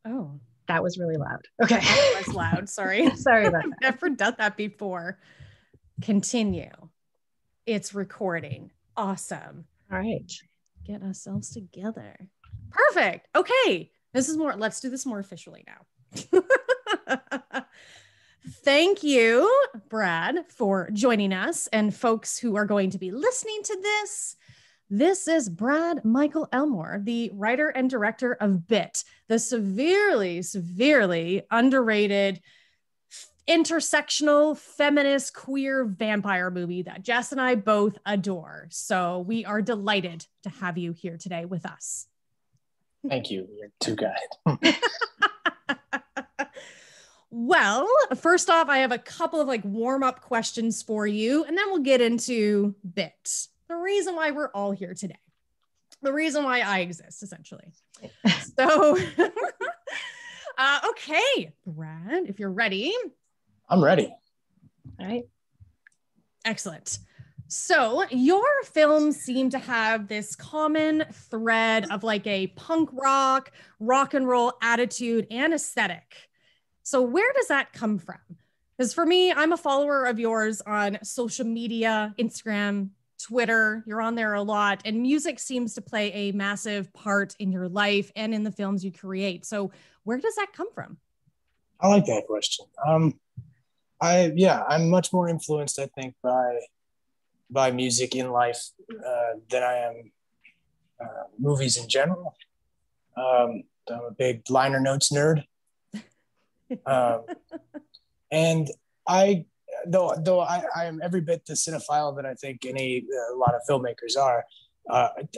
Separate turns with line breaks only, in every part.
Oh,
that was really loud. Okay.
That was loud. Sorry.
Sorry about that.
I've never done that before. Continue. It's recording. Awesome.
All right.
Get ourselves together. Perfect. Okay. Let's do this more officially now. Thank you, Brad, for joining us and folks who are going to be listening to this. This is Brad Michael Elmore, the writer and director of Bit, the severely, severely underrated intersectional, feminist, queer vampire movie that Jess and I both adore. So we are delighted to have you here today with us.
Thank you. You're too kind.
Well, first off, I have a couple of warm-up questions for you, and then we'll get into Bit. The reason why we're all here today. The reason why I exist, essentially. So, okay, Brad, if you're ready.
I'm ready.
All right.
Excellent. So your films seem to have this common thread of a punk rock and roll attitude and aesthetic. So where does that come from? Because for me, I'm a follower of yours on social media, Instagram, Twitter. You're on there a lot, and music seems to play a massive part in your life and in the films you create. So where does that come from?
I like that question. I'm much more influenced, I think, by music in life than I am movies in general. I'm a big liner notes nerd. And though I am every bit the cinephile that I think a lot of filmmakers are,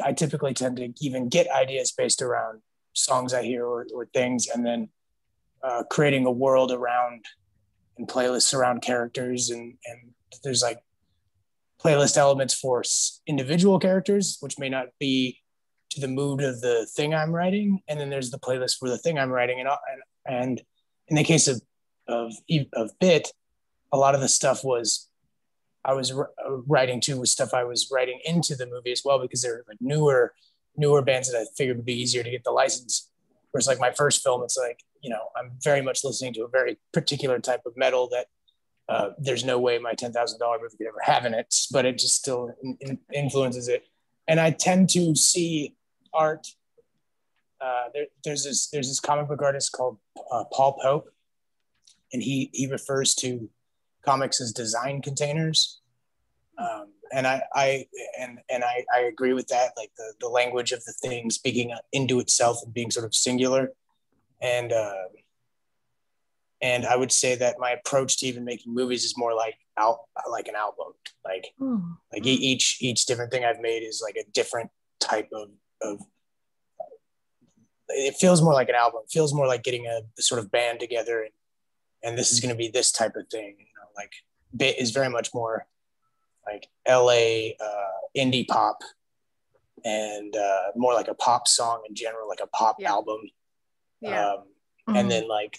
I typically tend to even get ideas based around songs I hear or things, and then creating a world around and playlists around characters, and there's playlist elements for individual characters, which may not be to the mood of the thing I'm writing, and then there's the playlist for the thing I'm writing, and in the case of Bit, a lot of the stuff I was writing to was stuff I was writing into the movie as well, because they're newer bands that I figured would be easier to get the license. Whereas my first film, it's I'm very much listening to a very particular type of metal that there's no way my $10,000 movie could ever have in it, but it just still influences it. And I tend to see art. There's this comic book artist called Paul Pope, and he refers to comics as design containers, and I agree with that. The language of the thing speaking into itself and being sort of singular, and I would say that my approach to even making movies is more like an album. Each different thing I've made is a different type of. It feels more like an album. It feels more like getting a sort of band together, and this is going to be this type of thing. Bit is very much more LA indie pop, and more like a pop song in general, like a pop album.
Yeah.
And then my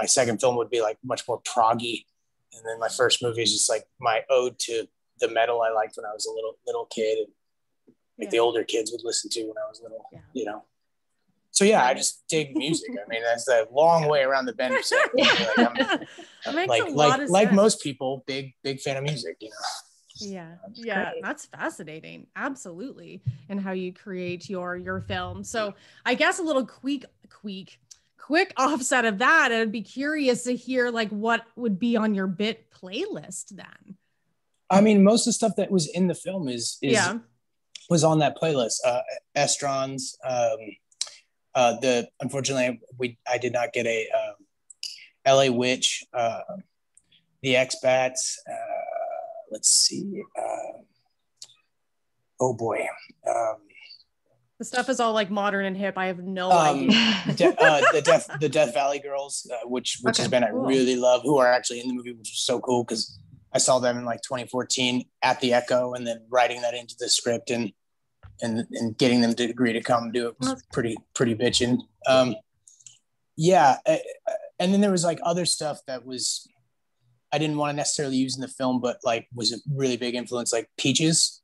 second film would be much more proggy, and then my first movie is just my ode to the metal I liked when I was a little kid, and the older kids would listen to when I was little. So yeah, I just dig music. I mean, that's a long way around the bend. Like most people, big fan of music.
Yeah, that's fascinating. Absolutely, and how you create your film. So I guess a little quick offset of that, I'd be curious to hear what would be on your Bit playlist then.
I mean, most of the stuff that was in the film was on that playlist. Estrons. Unfortunately I did not get a LA Witch, the Expats. Let's see. Oh boy.
The stuff is all modern and hip. I have no idea.
The Death Valley Girls, which has been I really love, who are actually in the movie, which is so cool because I saw them in 2014 at the Echo, and then writing that into the script and getting them to agree to come do it was pretty bitchin'. And then there was other stuff that was I didn't want to necessarily use in the film, but was a really big influence, Peaches.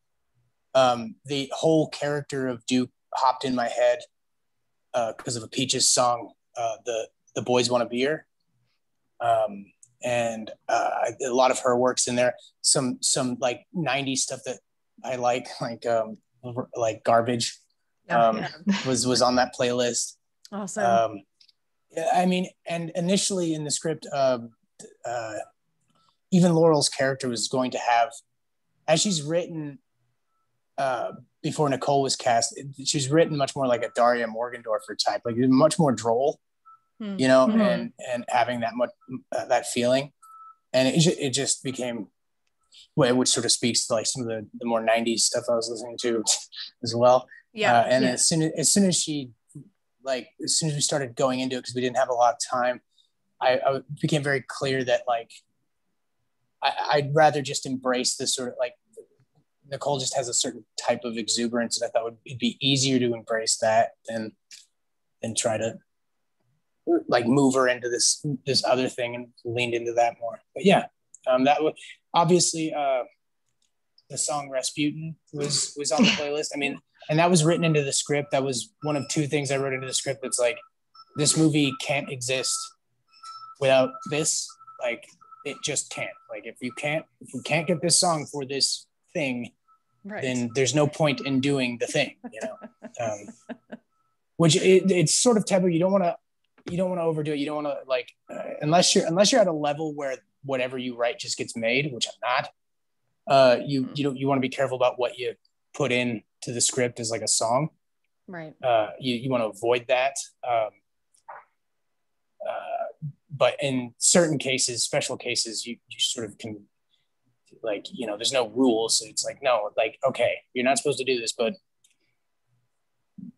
The whole character of Duke hopped in my head because of a Peaches song, the Boys Want a Beer. And a lot of her works in there. Some like 90s stuff that I like Garbage was on that playlist.
Awesome.
I mean, and initially in the script, even Laurel's character was going to have, as she's written before Nicole was cast, she's written much more like a Daria Morgendorffer type, like much more droll, you know, and having that much that feeling, and it just became, well, which sort of speaks to like some of the more 90s stuff I was listening to as well. And as soon as we started going into it, because we didn't have a lot of time, I became very clear that like I'd rather just embrace this sort of like, Nicole just has a certain type of exuberance, and I thought it'd be easier to embrace that than try to like move her into this other thing, and leaned into that more. But yeah, that was obviously the song Rasputin was on the playlist. I mean, and that was written into the script. That was one of two things I wrote into the script. That's like, this movie can't exist without this. Like, it just can't. Like, if we can't get this song for this thing, then there's no point in doing the thing, you know. Which it's sort of taboo. You don't want to overdo it. You don't want to like unless you're at a level where whatever you write just gets made, which I'm not. You want to be careful about what you put in to the script as like a song.
Right.
You want to avoid that. But in certain cases, special cases, you sort of can, like, you know, there's no rules. So it's like, no, like, okay, you're not supposed to do this, but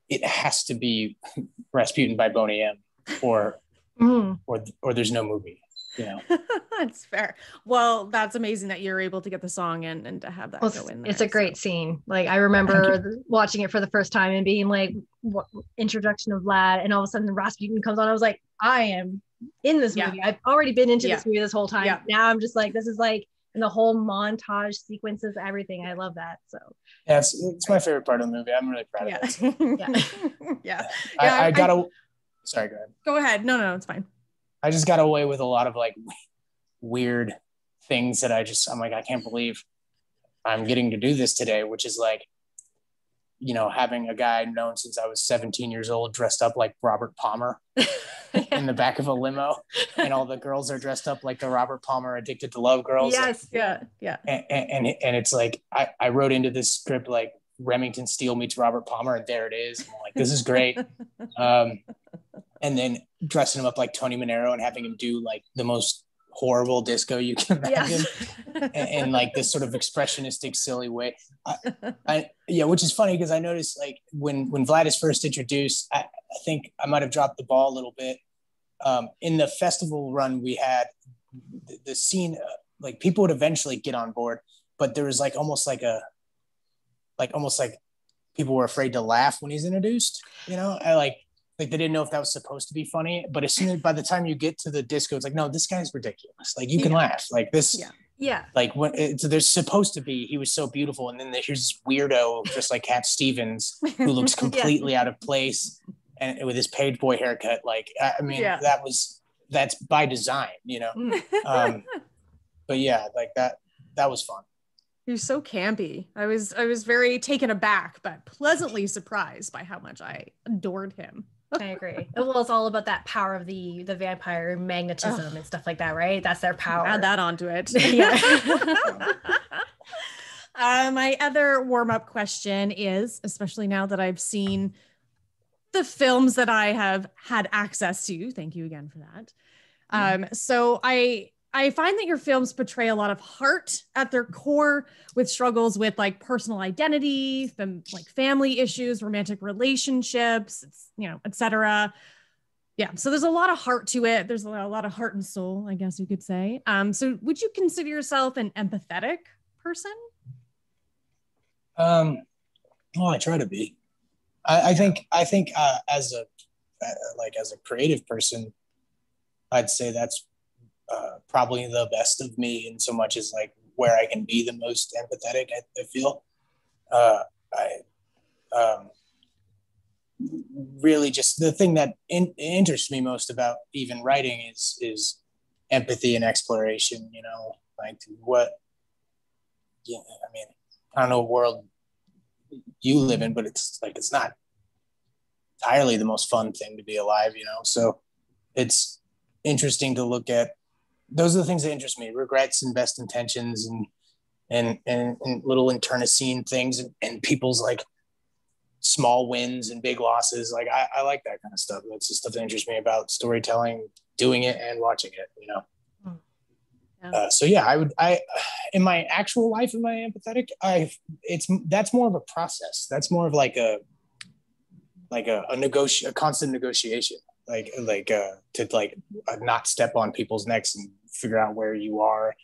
it has to be Rasputin by Boney M, or there's no movie, you know.
That's fair. Well, that's amazing that you're able to get the song in and to have that go in there.
It's a great scene. Like, I remember watching it for the first time and being like, what, introduction of Lad, and all of a sudden Rasputin comes on. I was like, I am in this movie. I've already been into this movie this whole time. Now I'm just like, this is like, and the whole montage sequences, everything. I love that. So
yeah, it's my favorite part of the movie. I'm really proud of it. I gotta. Sorry, go ahead.
Go ahead. No, it's fine.
I just got away with a lot of like weird things that I'm like, I can't believe I'm getting to do this today, which is like, you know, having a guy known since I was 17 years old dressed up like Robert Palmer in the back of a limo, and all the girls are dressed up like the Robert Palmer Addicted to Love girls.
Yes,
and,
yeah.
And it's like, I wrote into this script like Remington Steele meets Robert Palmer, and there it is. And I'm like, this is great. And then dressing him up like Tony Manero and having him do like the most horrible disco you can imagine, and like this sort of expressionistic, silly way. Which is funny because I noticed like when Vlad is first introduced, I think I might have dropped the ball a little bit. In the festival run we had, the scene, like people would eventually get on board, but there was like almost like people were afraid to laugh when he's introduced, you know. Like they didn't know if that was supposed to be funny, but by the time you get to the disco, it's like, no, this guy's ridiculous. Like you can laugh like this.
Yeah.
Like when there's supposed to be, he was so beautiful. And then here's this weirdo just like Cat Stevens who looks completely out of place and with his page boy haircut. Like, I mean, that's by design, you know? But yeah, like that was fun.
You're so campy. I was very taken aback, but pleasantly surprised by how much I adored him.
I agree. Well, it's all about that power of the vampire magnetism and stuff like that, right? That's their power.
Add that onto it.
Yeah.
My other warm-up question is, especially now that I've seen the films that I have had access to, thank you again for that. So I find that your films portray a lot of heart at their core, with struggles with like personal identity, like family issues, romantic relationships, you know, etc. Yeah. So there's a lot of heart to it. There's a lot of heart and soul, I guess you could say. So would you consider yourself an empathetic person?
Well, I try to be. I think as a creative person, I'd say that's probably the best of me, in so much as like where I can be the most empathetic. I feel really just the thing that interests me most about even writing is empathy and exploration, you know, like what, yeah, I mean, I don't know what world you live in, but it's like, it's not entirely the most fun thing to be alive, you know? So it's interesting to look at. Those are the things that interest me: regrets and best intentions, and little internecine things, and people's like small wins and big losses. Like I like that kind of stuff. That's the stuff that interests me about storytelling, doing it and watching it, you know? Yeah. So yeah, I in my actual life, am I empathetic? That's more of a process. That's more of like a constant negotiation, to not step on people's necks and figure out where you are,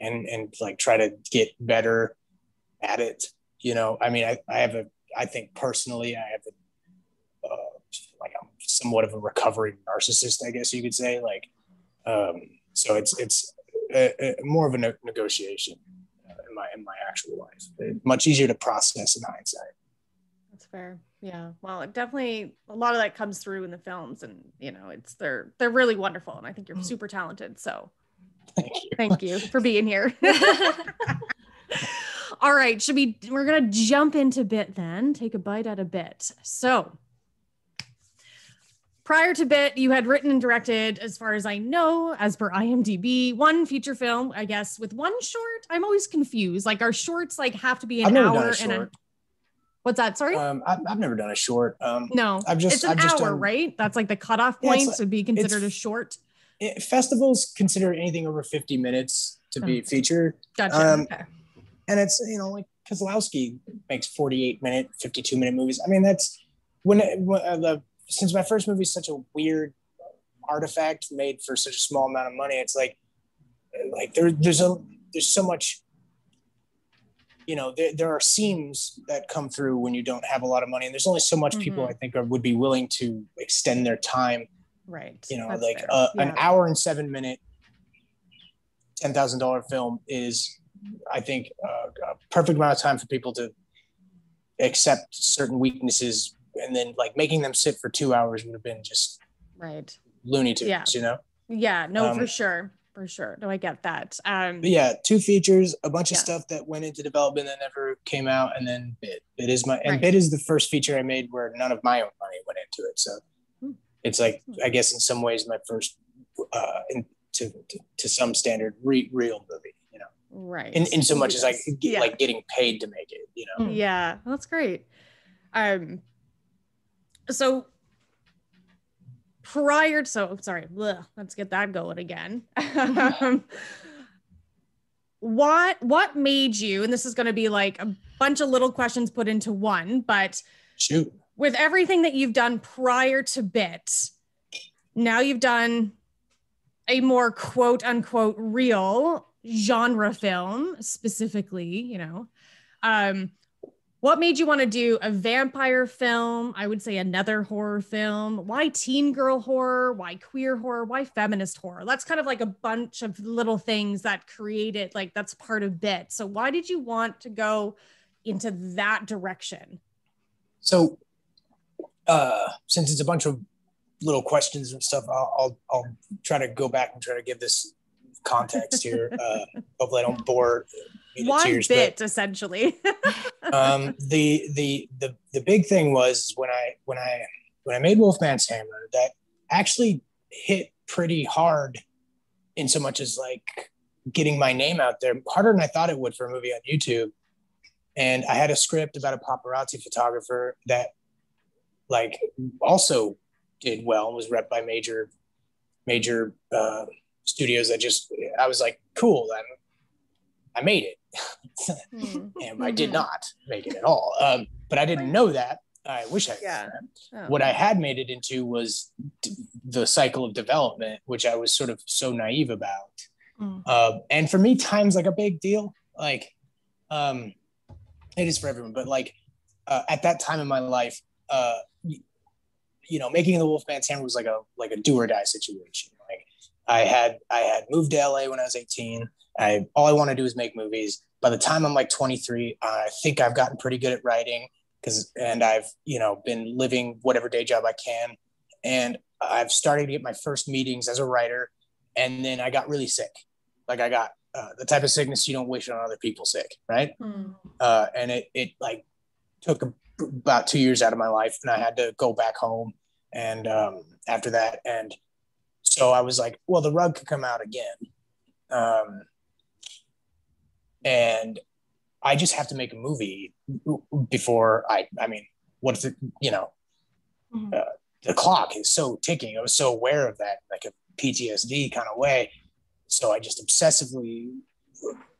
and like try to get better at it. You know, I mean, I think personally, I have I'm somewhat of a recovering narcissist, I guess you could say. So it's more of a negotiation in my actual life. It's much easier to process in hindsight.
That's fair. Yeah. Well, it definitely, a lot of that comes through in the films, and you know, they're really wonderful, and I think you're super talented. So thank you for being here. All right. We're going to jump into Bit then, take a bite out of Bit. So prior to Bit, you had written and directed, as far as I know, as per IMDb, one feature film, I guess, with one short. I'm always confused. Like, our shorts have to be an hour and a... What's that? Sorry?
I've never done a short.
No, it's an hour, right? That's like the cutoff point to be considered a short.
Festivals consider anything over 50 minutes to be featured.
Gotcha. Okay.
And it's, you know, like Kozlowski makes 48-minute, 52-minute movies. I mean, that's since my first movie is such a weird artifact made for such a small amount of money, it's like there's so much, you know, there are seams that come through when you don't have a lot of money, and there's only so much people I think would be willing to extend their time.
Right.
You know,
that's
an hour and 7-minute, $10,000 film is, I think, a perfect amount of time for people to accept certain weaknesses, and then like making them sit for 2 hours would have been just Looney Tunes, you know?
Yeah, no, for sure. No, I get that.
But yeah, 2 features, a bunch of stuff that went into development that never came out, and then Bit. Bit is the first feature I made where none of my own money went into it. So it's like, I guess in some ways, my first, to some standard, real movie, you know?
Right.
In so much as like getting paid to make it, you know?
Yeah, that's great. So let's get that going again. What made you, and this is going to be like a bunch of little questions put into one, but
shoot,
with everything that you've done prior to Bit, now you've done a more quote unquote real genre film, specifically, you know, what made you want to do a vampire film? I would say another horror film. Why teen girl horror? Why queer horror? Why feminist horror? That's kind of like a bunch of little things that created, like, that's part of Bit. So why did you want to go into that direction? So
since it's a bunch of little questions and stuff, I'll try to go back and try to give this context here. Hopefully I don't bore
one bit, essentially.
The big thing was when I made Wolfman's Hammer, that actually hit pretty hard, in so much as like getting my name out there, harder than I thought it would for a movie on YouTube. And I had a script about a paparazzi photographer that like also did well and was repped by major studios. I was like, cool, I made it. And I did not make it at all. But I didn't know that. I wish I had known that. What I had made it into was the cycle of development, which I was sort of so naive about. And for me, time's like a big deal. Like, it is for everyone, but like at that time in my life, you know, making the Wolfman's Hammer was like a do or die situation. Like I had moved to LA when I was 18. All I want to do is make movies. By the time I'm like 23, I think I've gotten pretty good at writing. and I've, been living whatever day job I can. And I've started to get my first meetings as a writer. And then I got really sick. Like I got the type of sickness you don't wish on other people sick. Right. And it like took about 2 years out of my life, and I had to go back home. And after that, and so I was like, well, the rug could come out again. And I just have to make a movie before I mean, what's it, the clock is so ticking. I was so aware of that, like a PTSD kind of way. So I just obsessively,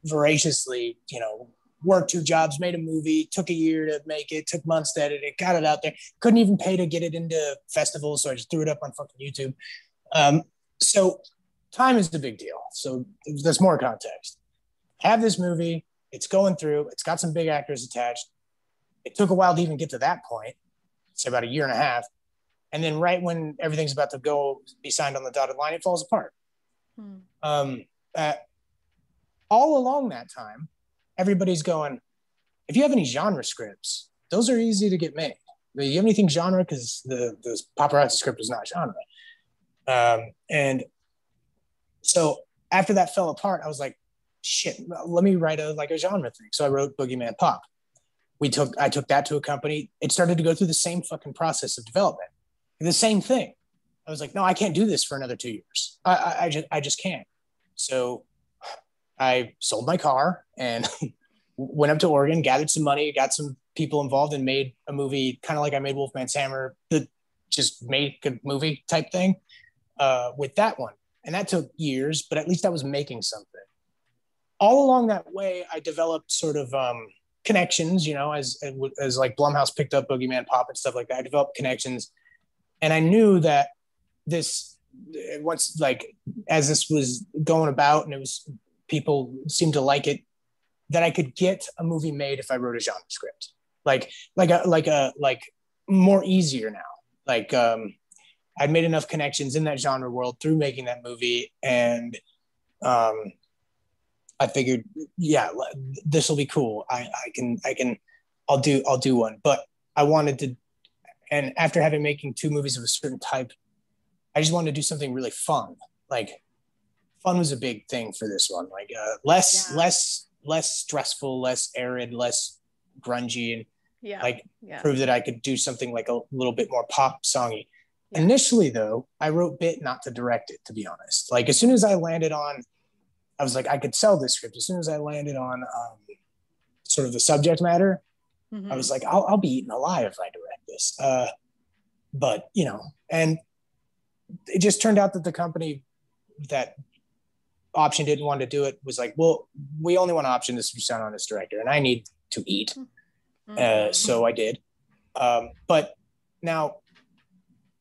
voraciously, worked 2 jobs, made a movie, took a year to make it, took months to edit it, got it out there. Couldn't even pay to get it into festivals. So I just threw it up on fucking YouTube. So time is the big deal. So there's more context. Have this movie, it's going through, it's got some big actors attached. It took a while to even get to that point. It's about 1.5 years. And then right when everything's about to be signed on the dotted line, it falls apart. All along that time, everybody's going, if you have any genre scripts, those are easy to get made. Do you have anything genre? Because the paparazzi script is not genre. And so after that fell apart, I was like, shit, let me write a genre thing. So I wrote Boogeyman Pop. I took that to a company. It started to go through the same fucking process of development. The same thing. I was like, no, I can't do this for another 2 years. I just can't. So I sold my car and went up to Oregon, gathered some money, got some people involved, and made a movie, kind of like I made Wolfman's Hammer, just make a movie type thing with that one. And that took years, but at least I was making something. All along that way, I developed sort of connections, as like Blumhouse picked up Boogeyman Pop and stuff like that. I developed connections. And I knew that as this was going about and people seemed to like it, that I could get a movie made if I wrote a genre script, like more easier now. Like I'd made enough connections in that genre world through making that movie. And I figured, yeah, this will be cool. I'll do one. But I wanted to, and after making 2 movies of a certain type, I just wanted to do something really fun. Like fun was a big thing for this one. Like less stressful, less arid, less grungy, and prove that I could do something like a little bit more pop songy. Yeah. Initially though, I wrote bit not to direct it, to be honest. Like as soon as I landed on, I was like, I could sell this script. As soon as I landed on sort of the subject matter, I was like, I'll be eaten alive if I direct this. But, and it just turned out that the company that optioned it and wanted to do it was like, well, we only want to option this for sound on this director, and I need to eat. So I did. But now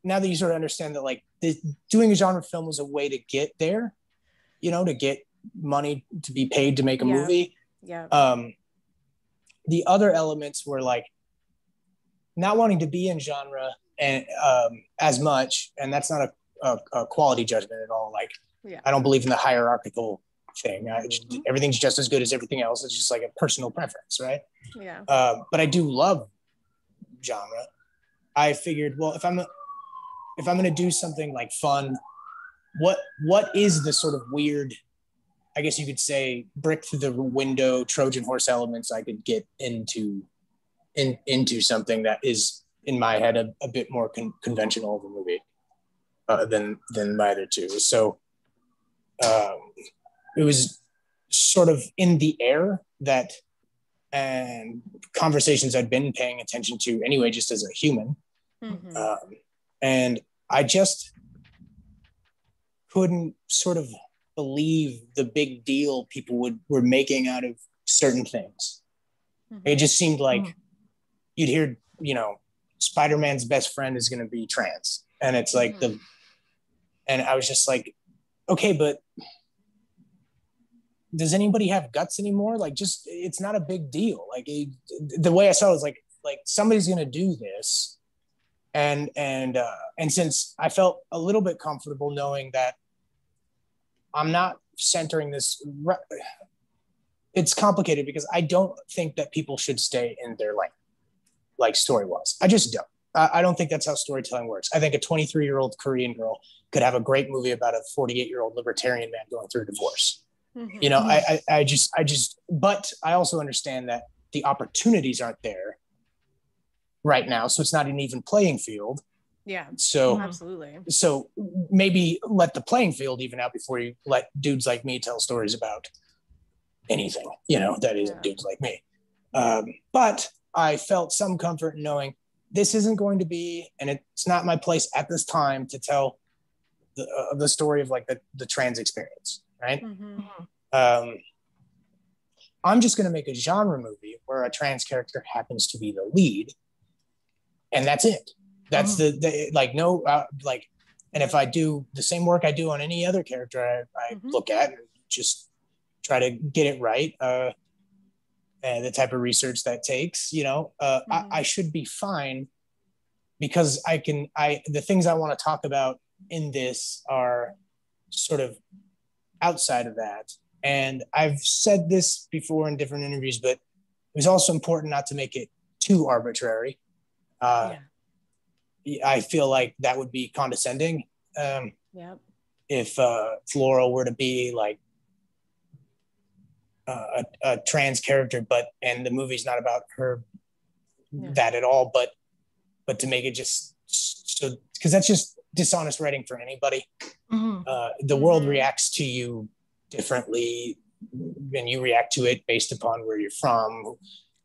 that you sort of understand that, like, doing a genre film was a way to get there, to get money to be paid to make a movie. The other elements were like not wanting to be in genre and as much, and that's not a quality judgment at all. Like I don't believe in the hierarchical thing. Everything's just as good as everything else. It's just like a personal preference, right? But I do love genre. I figured, well, if I'm going to do something like fun, what is the sort of weird, I guess you could say, brick through the window Trojan horse elements I could get into something that is in my head a bit more conventional of a movie than my other 2. So it was sort of in the air that, and conversations I'd been paying attention to anyway, just as a human. And I just couldn't sort of believe the big deal people were making out of certain things. It just seemed like you'd hear, Spider-Man's best friend is going to be trans. And it's like and I was just like, okay, but does anybody have guts anymore? Like, just, it's not a big deal. Like the way I saw it was like somebody's going to do this. And since I felt a little bit comfortable knowing that I'm not centering this, it's complicated because I don't think that people should stay in their lane. like story was. I just don't. I don't think that's how storytelling works. I think a 23-year-old Korean girl could have a great movie about a 48-year-old libertarian man going through a divorce. Mm-hmm. You know, I just, but I also understand that the opportunities aren't there right now. So it's not an even playing field.
Yeah.
So
absolutely.
So maybe let the playing field even out before you let dudes like me tell stories about anything, you know, that isn't dudes like me. But I felt some comfort in knowing this isn't going to be, and it's not my place at this time to tell the story of like the trans experience, right? Mm-hmm. I'm just going to make a genre movie where a trans character happens to be the lead, and that's it. That's the like no like, and if I do the same work I do on any other character, I look at and just try to get it right. And the type of research that takes, you know, I should be fine, because the things I want to talk about in this are sort of outside of that. And I've said this before in different interviews, but it was also important not to make it too arbitrary. I feel like that would be condescending. If Flora were to be like a trans character, and the movie's not about her that at all, but to make it just so, because that's just dishonest writing for anybody. The world reacts to you differently, and you react to it based upon where you're from,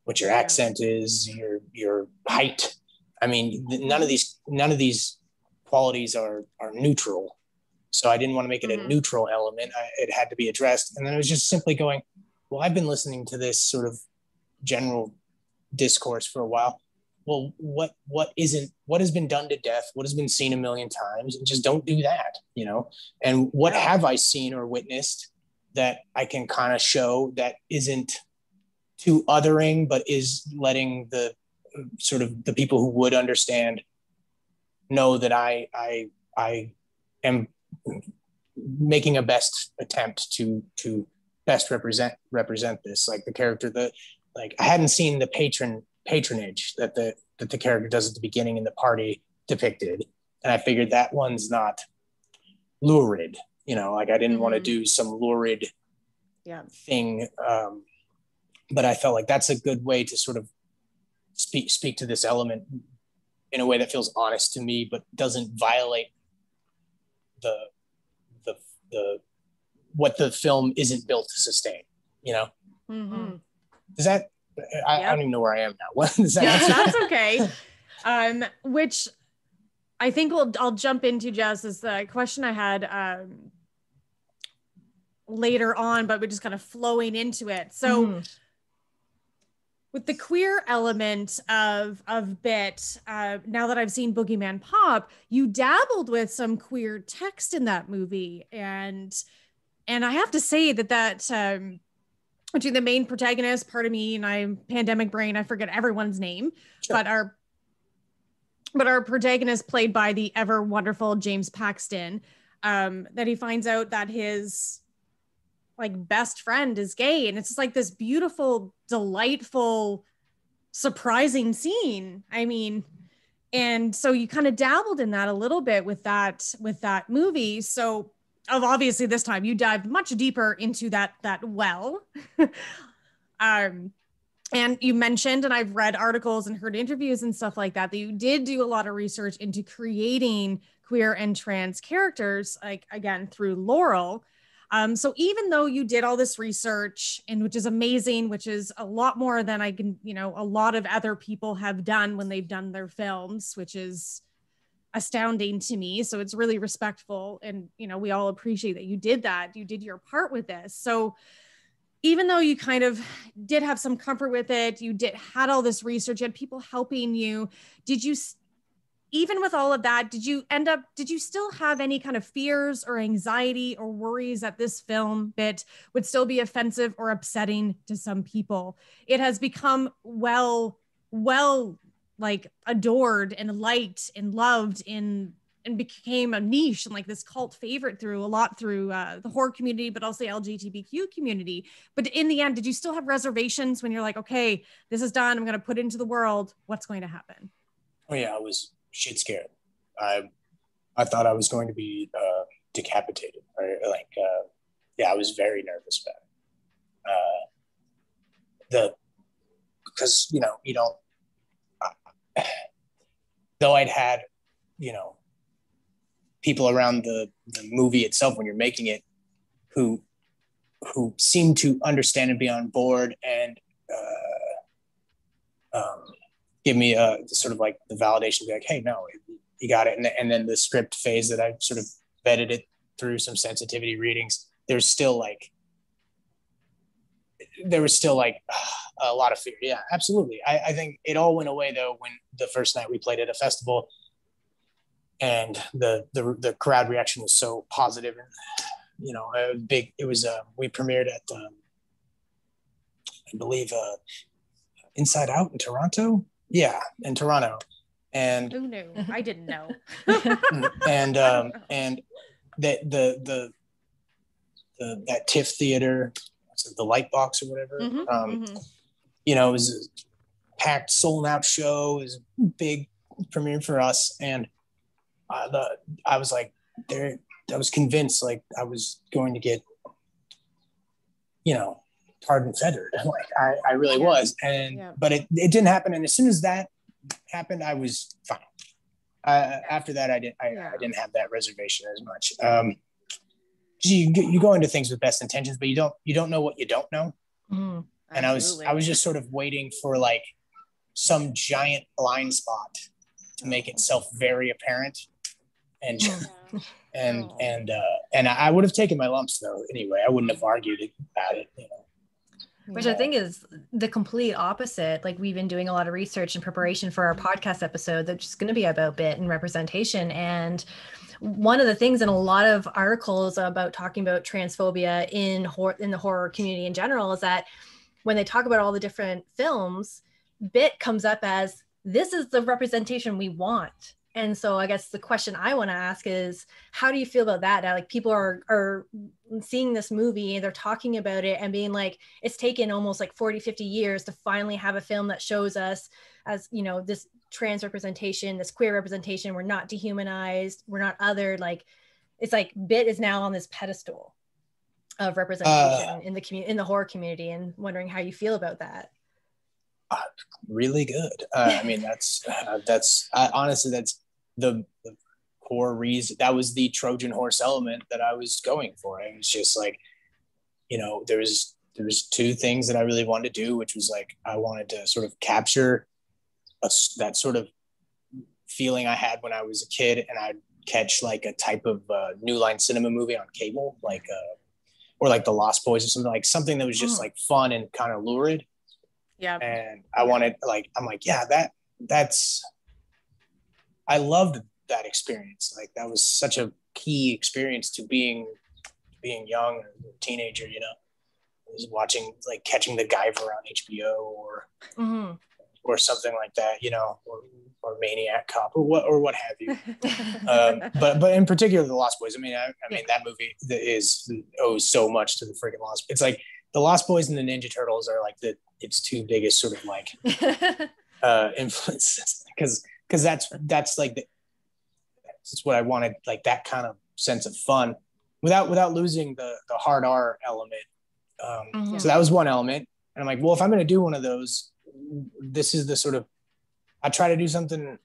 what your accent is, your height. I mean, none of these qualities are neutral. So I didn't want to make it a neutral element. It had to be addressed. And then it was just simply going, well, I've been listening to this sort of general discourse for a while. Well, what has been done to death? What has been seen a million times? And just don't do that, you know? And what have I seen or witnessed that I can kind of show that isn't too othering, but is letting the sort of the people who would understand know that I am making a best attempt to best represent this, like the character that, like, I hadn't seen the patronage that the character does at the beginning in the party depicted, and I figured that one's not lurid, you know, like I didn't want to do some lurid thing, but I felt like that's a good way to sort of speak to this element in a way that feels honest to me, but doesn't violate the what the film isn't built to sustain, you know? Does that, I don't even know where I am now. What does that answer?
That's okay. Which I think I'll jump into, Jess, is the question I had later on, but we're just kind of flowing into it. So with the queer element of BIT, now that I've seen Boogeyman Pop, you dabbled with some queer text in that movie. And I have to say that between the main protagonist, part of me, and I'm pandemic brain, I forget everyone's name, but our protagonist, played by the ever wonderful James Paxton, that he finds out that his like best friend is gay, and it's just like this beautiful, delightful, surprising scene. I mean, and so you kind of dabbled in that a little bit with that movie. So obviously this time you dived much deeper into that well. And you mentioned, and I've read articles and heard interviews and stuff like that you did do a lot of research into creating queer and trans characters, like again through Laurel. So even though you did all this research, and which is amazing, which is a lot more than I can, you know, a lot of other people have done when they've done their films, which is astounding to me. So it's really respectful. And, you know, we all appreciate that you did that. You did your part with this. So even though you kind of did have some comfort with it, had all this research, you had people helping you, even with all of that, did you still have any kind of fears or anxiety or worries that this film BIT would still be offensive or upsetting to some people? It has become well, like adored and liked and loved in and became a niche and like this cult favorite through the horror community, but also the LGBTQ community. But in the end, did you still have reservations when you're like, okay, this is done, I'm going to put it into the world, what's going to happen?
Oh yeah, I was shit scared. I thought I was going to be decapitated, or like I was very nervous about it. Because you don't, though I'd had people around the movie itself when you're making it who seem to understand and be on board and give me sort of like the validation to be like, hey, no, you got it. And then the script phase that I sort of vetted it through some sensitivity readings, there was still like a lot of fear. Yeah, absolutely. I think it all went away though when the first night we played at a festival and the crowd reaction was so positive and big. It was we premiered at I believe Inside Out in Toronto. Yeah, in Toronto. And
who knew? I didn't know.
and the that TIFF theater, the Light Box or whatever. It was a packed, sold out show. It was a big premiere for us, and I was like, I was convinced like I was going to get, tarred and feathered. Like I really was, but it didn't happen. And as soon as that happened, I was fine. After that, I didn't have that reservation as much. You go into things with best intentions, but you don't know what you don't know.
Mm-hmm.
And I was just sort of waiting for like some giant blind spot to make itself very apparent, and I would have taken my lumps though anyway. I wouldn't have argued about it,
Which I think is the complete opposite. Like we've been doing a lot of research in preparation for our podcast episode that's just going to be about bit and representation. And one of the things in a lot of articles about talking about transphobia in the horror community in general is that when they talk about all the different films, bit comes up as this is the representation we want. And so I guess the question I want to ask is, how do you feel about that? Now, like people are seeing this movie and they're talking about it and being like, it's taken almost like 40, 50 years to finally have a film that shows us as, this trans representation, this queer representation. We're not dehumanized. We're not othered. Like, it's like bit is now on this pedestal of representation in the horror community, and wondering how you feel about that.
Really good. I mean, that's honestly, that's the core reason. That was the Trojan horse element that I was going for. It was just like, there was two things that I really wanted to do, which was like, I wanted to sort of capture that sort of feeling I had when I was a kid, and I'd catch like a type of New Line Cinema movie on cable, like or like The Lost Boys or something that was just like fun and kind of lurid.
Yeah.
And I wanted, like, I'm like, yeah, I loved that experience. Like that was such a key experience to being young, a teenager, I was watching, like catching the Guyver on HBO or something like that, or Maniac Cop or what have you. But in particular, The Lost Boys. I mean, that movie owes so much to the freaking Lost. It's like The Lost Boys and the Ninja Turtles are like its two biggest sort of like influences, because that's like that's what I wanted, like that kind of sense of fun without losing the hard R element. So that was one element, and I'm like, well, if I'm going to do one of those, this is the sort of, I try to do something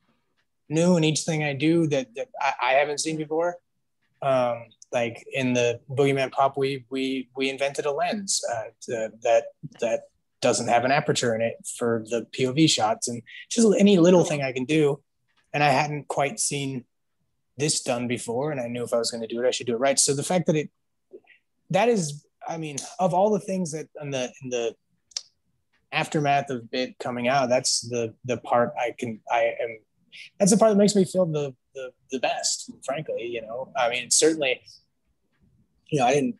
new in each thing I do that I haven't seen before. Like in the Boogeyman Pop, we invented a lens that doesn't have an aperture in it for the POV shots, and just any little thing I can do. And I hadn't quite seen this done before, and I knew if I was going to do it, I should do it right. So the fact that is, I mean, of all the things that in the aftermath of bit coming out, that's the part that's the part that makes me feel the best, frankly. I mean, certainly, I didn't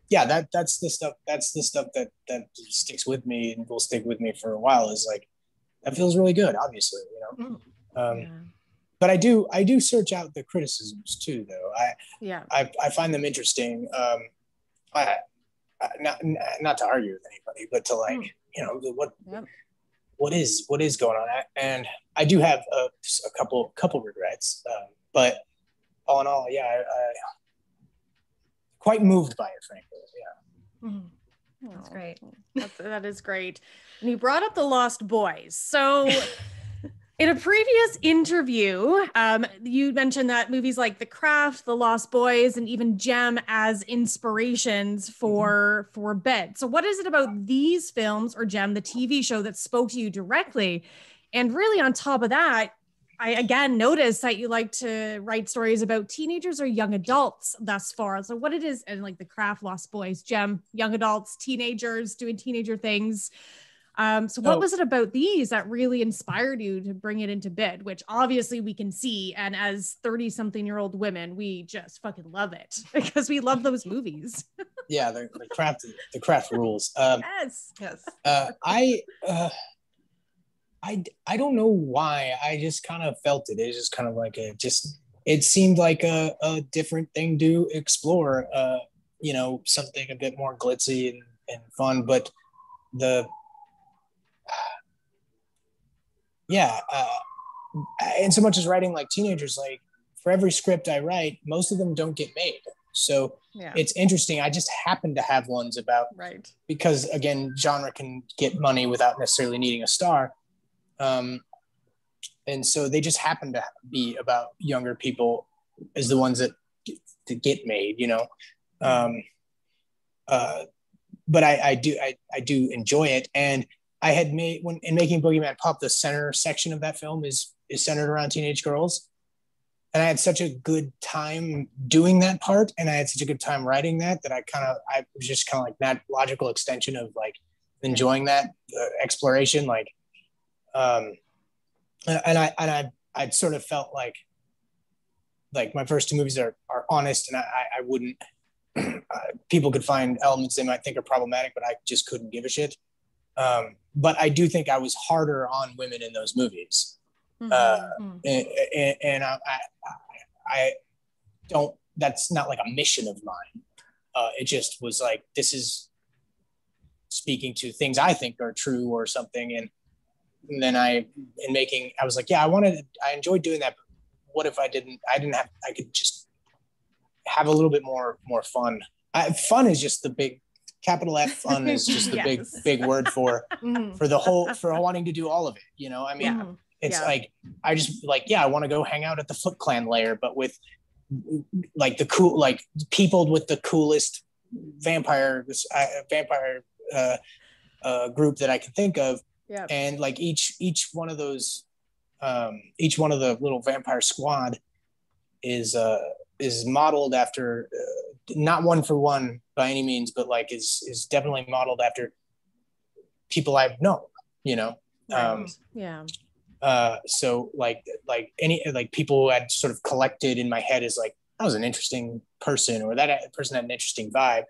that's the stuff that sticks with me and will stick with me for a while, is like, that feels really good, obviously. but I do search out the criticisms too, though. I find them interesting. I not to argue with anybody, but to like, you know, what is going on, and I do have a couple regrets, but all in all, yeah, I quite moved by it, frankly. Yeah.
That's great.
That is great. And you brought up The Lost Boys. So in a previous interview, you mentioned that movies like The Craft, The Lost Boys, and even Gem as inspirations for bed. So what is it about these films or Gem, the TV show, that spoke to you directly? And really on top of that, I again noticed that you like to write stories about teenagers or young adults thus far. So what it is, and like The Craft, Lost Boys, Gem, young adults, teenagers doing teenager things. So what was it about these that really inspired you to bring it into bed, which obviously we can see. And as 30-something-year-old women, we just fucking love it because we love those movies.
Yeah, the craft rules.
Yes.
I don't know why. I just kind of felt it. It's just kind of like it seemed like a different thing to explore, you know, something a bit more glitzy and fun, but and so much as writing like teenagers, like for every script I write, most of them don't get made. So it's interesting. I just happen to have ones about, because again, genre can get money without necessarily needing a star. And so they just happen to be about younger people as the ones that get made, you know? But I do enjoy it. And I had made, when in making Boogeyman Pop, the center section of that film is centered around teenage girls. And I had such a good time doing that part. And I had such a good time writing that I was just kind of like that logical extension of like enjoying that exploration. Like, and I sort of felt like my first two movies are honest, and I wouldn't, people could find elements they might think are problematic, but I just couldn't give a shit. But I do think I was harder on women in those movies. And I don't, that's not like a mission of mine. It just was like, this is speaking to things I think are true or something. And then I was like, yeah, I enjoyed doing that. But what if I could just have a little bit more fun. Fun is just the big capital F. Fun is just the big word for wanting to do all of it. You know, I mean, it's like, I just like, I want to go hang out at the Foot Clan lair, but with like the cool, like peopled with the coolest vampire group that I can think of. Yeah. And like each one of those, each one of the little vampire squad is modeled after, not one for one by any means, but like is definitely modeled after people I've known, you know? So like any, like people who had sort of collected in my head is like, that was an interesting person, or that person had an interesting vibe.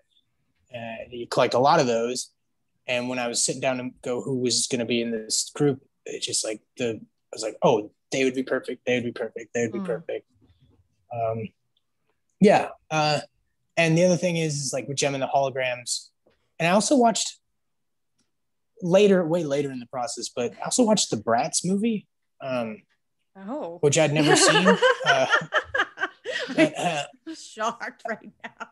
You collect a lot of those. And when I was sitting down to go, who was going to be in this group, it's just like I was like, oh, they would be perfect. They would be perfect. They would be perfect. And the other thing is like with Gem and the Holograms. And I also watched way later in the process, but I also watched the Bratz movie, which I'd never seen.
I'm shocked right now.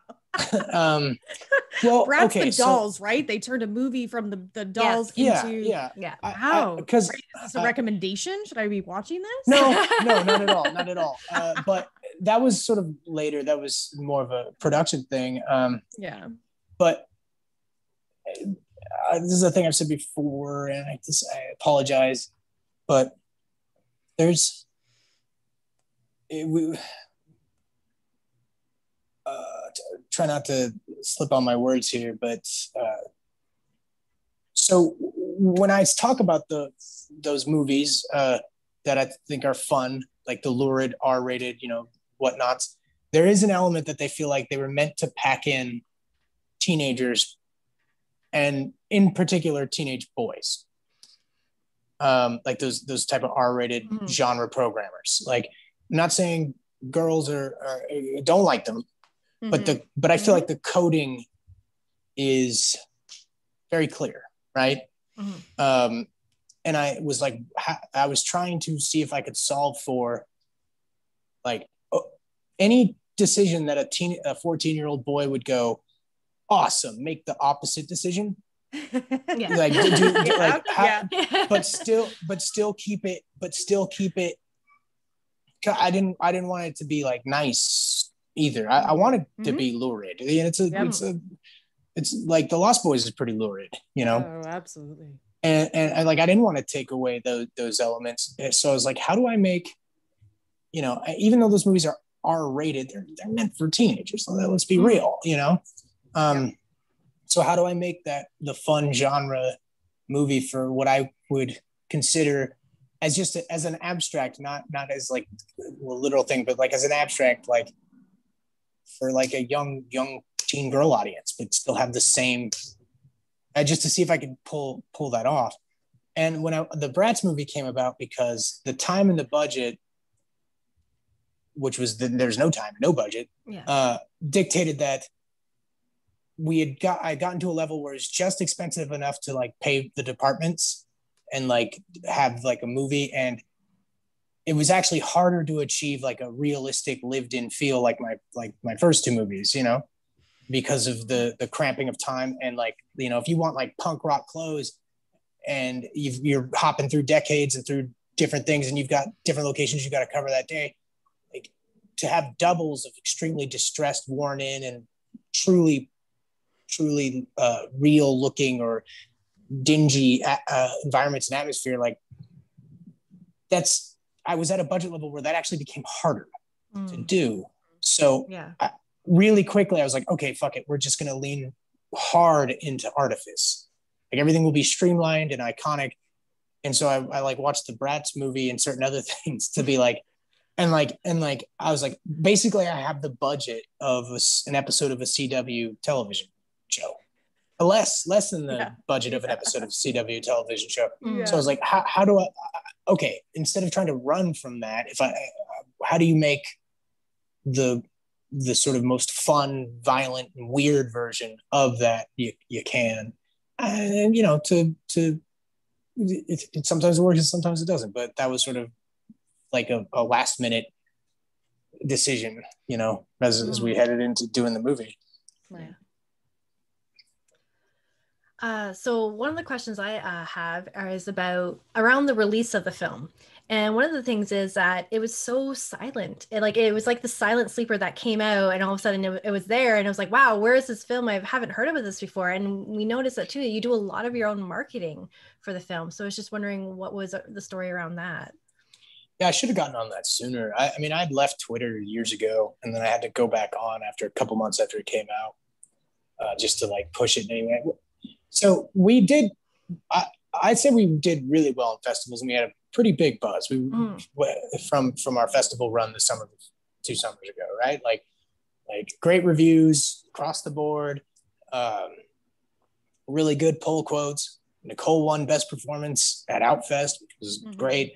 Well,
Bratz, the dolls, right? They turned a movie from the dolls into Wow. Because is this a recommendation? Should I be watching this?
No, not at all. But that was sort of later. That was more of a production thing. But this is a thing I've said before, and I apologize, but try not to slip on my words here, but so when I talk about those movies that I think are fun, like the lurid R-rated, you know, whatnots, there is an element that they feel like they were meant to pack in teenagers, and in particular teenage boys, like those type of R-rated genre programmers. Like not saying girls are don't like them, but I feel like the coding is very clear, right? And I was like, I was trying to see if I could solve for like any decision that a 14-year-old boy would go, awesome, make the opposite decision. Like but still keep it. I didn't want it to be like nice either. I wanted to be lurid. It's like The Lost Boys is pretty lurid, you know?
Oh, absolutely.
And like, I didn't want to take away those elements. So I was like, how do I make, you know, even though those movies are R-rated, they're meant for teenagers. So let's be real, you know? So how do I make that the fun genre movie for what I would consider as just as an abstract, not as like a literal thing, but like as an abstract, like for like a young teen girl audience, but still have the same, just to see if I could pull that off. And when the Bratz movie came about, because the time and the budget, which was there's no time, no budget, dictated that I gotten to a level where it's just expensive enough to like pay the departments and like have like a movie. And it was actually harder to achieve like a realistic lived in feel like my first two movies, you know, because of the cramping of time. And like, you know, if you want like punk rock clothes and you're hopping through decades and through different things and you've got different locations you got to cover that day, like to have doubles of extremely distressed, worn in and truly real looking or dingy environments and atmosphere, like I was at a budget level where that actually became harder to do. So really quickly I was like, okay, fuck it, we're just going to lean hard into artifice. Like everything will be streamlined and iconic. And so I like watched the Bratz movie and certain other things to be like, and I was like, basically I have the budget of an episode of a CW television show, less than the budget of an episode of CW television show. So I was like, how do I, okay, instead of trying to run from that, how do you make the sort of most fun, violent, and weird version of that you can, and you know, it sometimes works and sometimes it doesn't, but that was sort of like a last minute decision, you know, as we headed into doing the movie.
So one of the questions I have is about around the release of the film. And one of the things is that it was so silent. It was like the silent sleeper that came out and all of a sudden it was there. And I was like, wow, where is this film? I haven't heard of this before. And we noticed that too. You do a lot of your own marketing for the film. So I was just wondering what was the story around that?
Yeah, I should have gotten on that sooner. I mean, I'd left Twitter years ago and then I had to go back on after a couple months after it came out, just to like push it anyway. So we did, I'd say we did really well in festivals and we had a pretty big buzz. From our festival run the summer, 2 summers ago, right? Like great reviews across the board, really good poll quotes. Nicole won best performance at Outfest, which was great.